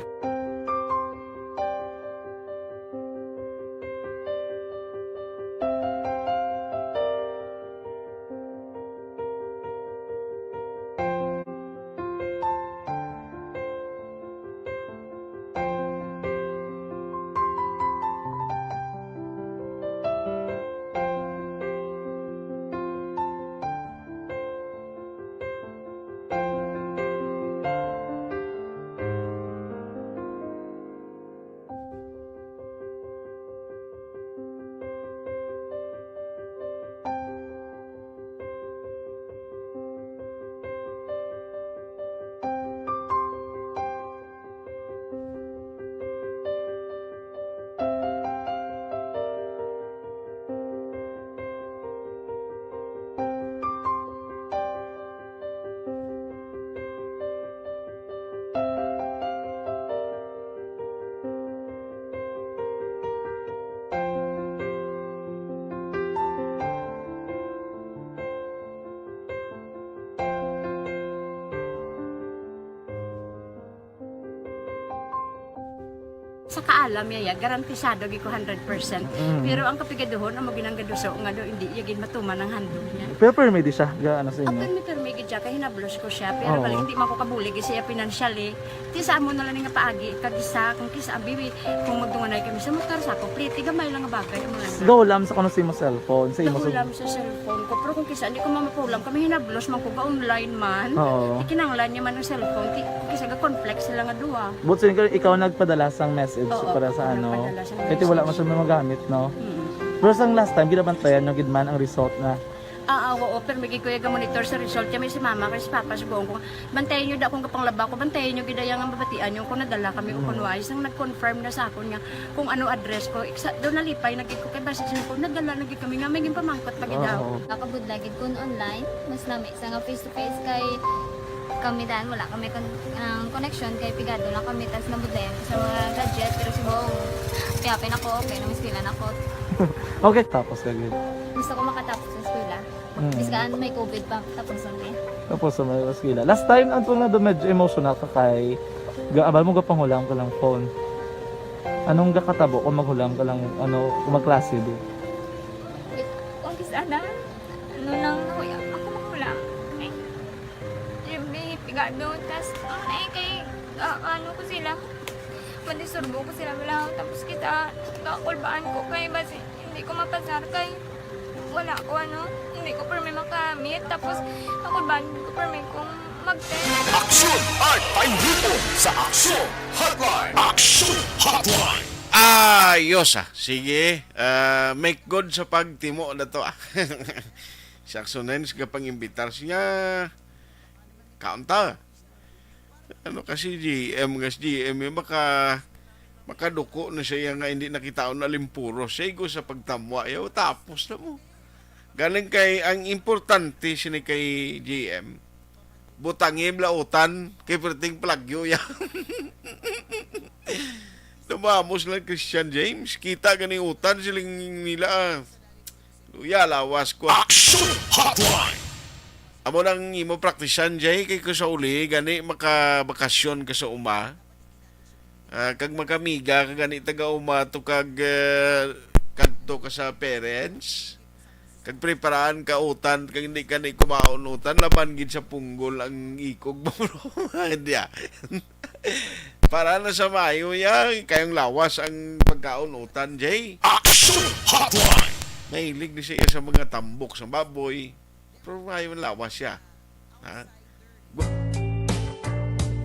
sa kaalam yaya garantisado gi ko 100%. Pero ang kapigaduhon ang maginanggaduso nga do hindi yagin matuman ang handog niya. Pero permi di siya ga ano sa inyo. Apan mi permi gid siya kay hinablos ko siya pero bali hindi man ko kabulig siya financially. Ti sa amo na lang nga paagi kag isa kung kisa bibi kung magdunganay kami sa motor sa ko plate gamay lang nga bagay mo lang. Gawlam sa kuno sa imo cellphone, sa imo Gawlam sa cellphone ko pero kung kisa hindi ko mamapulam kami hinablos man ko ga online man. Ikinanglan niya man ang cellphone ti kisa ga complex sila nga duha. But so, ikaw nagpadala sang message para sa ano. Kasi wala man siya magamit, no? Pero sang last time, ginabantayan nyo gidman ang result na. Oo, pero may kuya ga monitor sa result kami si mama kasi si papa sa buong ko. Bantayan nyo da akong kapanglaba ko, bantayan nyo gidayang ang babatian yung kung nadala kami o kunwais ang nag-confirm na sa akin nga kung ano address ko. Doon nalipay, nagig ko kay basis ko, nadala nagig kami nga, may pamangkot pagi daw. Nakabudlagid ko online, mas nami sa nga face-to-face kay kami dahil wala kami connection kay pigado lang kami tas nabudlayan sa mga gadget pero si Bong piyapin ako okay na miskilan ako. Okay, tapos kagad. Gusto ko makatapos sa eskwela. Biskaan may COVID pa tapos ulit. Tapos sa may eskwela. Last time ang na do medyo emotional ka kay abal mo ga panghulam ka lang phone. Anong gakatabo kung maghulam ka lang ano magklase di? Kung kisana ano lang kuya ako maghulam. Pigado, tas kay ano ko sila madisurbo ko sila wala tapos kita kakulbaan ko kay basi hindi ko mapasar kay wala ko ano hindi ko permi makamit tapos kakulbaan ko permi kung mag-test. Aksyon at panghipo sa Aksyon Hotline. Aksyon Hotline. Ayos Sige, make good sa pagtimo na to sa Aksyonen sa pang-imbitar siya kaunta. Ano kasi GM makaduko na siya nga hindi nakitaon na limpuro. Sigo sa pagtamwa. Yaw, tapos na mo. Galing kay, ang importante sini kay GM, butangim lautan kay perting plagyo yan. Lumamos lang Christian James. Kita gani utan siling nila. Luya, lawas ko. Action Hotline. Amo nang imo praktisan jay kay ko sa uli gani makabakasyon ka sa uma. Kag makamiga kag gani taga uma to kag kadto ka sa parents. Kag preparaan ka utan kag hindi ka ni kumaon utan laban gid sa punggol ang ikog mo. Diya. Para na sa mayo ya kayong lawas ang pagkaon utan jay. Action Hotline. Mahilig ni siya sa mga tambok sa baboy. Pero ayaw lawas siya. Ha?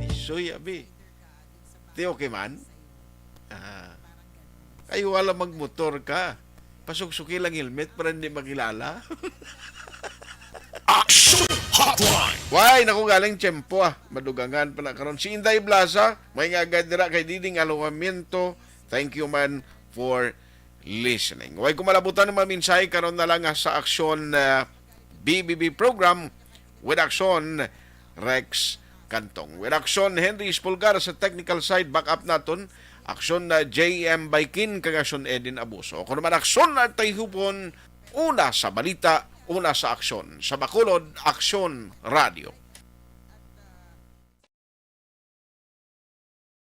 Isoy, abi. Di okay man? Kayo wala magmotor ka. Pasok-suki lang helmet para hindi makilala. Action Hotline. Why, naku galing tiyempo Madugangan pa na karon. Si Inday Blaza, may nga dira kay Diding Alojamiento. Thank you man for listening. Why kumalabutan ng mga minsay karon na lang sa Aksyon BBB program with Aksyon Rex Cantong. With Aksyon Henry Espulgar sa technical side, backup naton. Aksyon na JM Baikin, kag Aksyon Edin Abuso. Kung naman Aksyon na Tayhupon, una sa balita, una sa aksyon. Sa Bacolod, Aksyon Radio.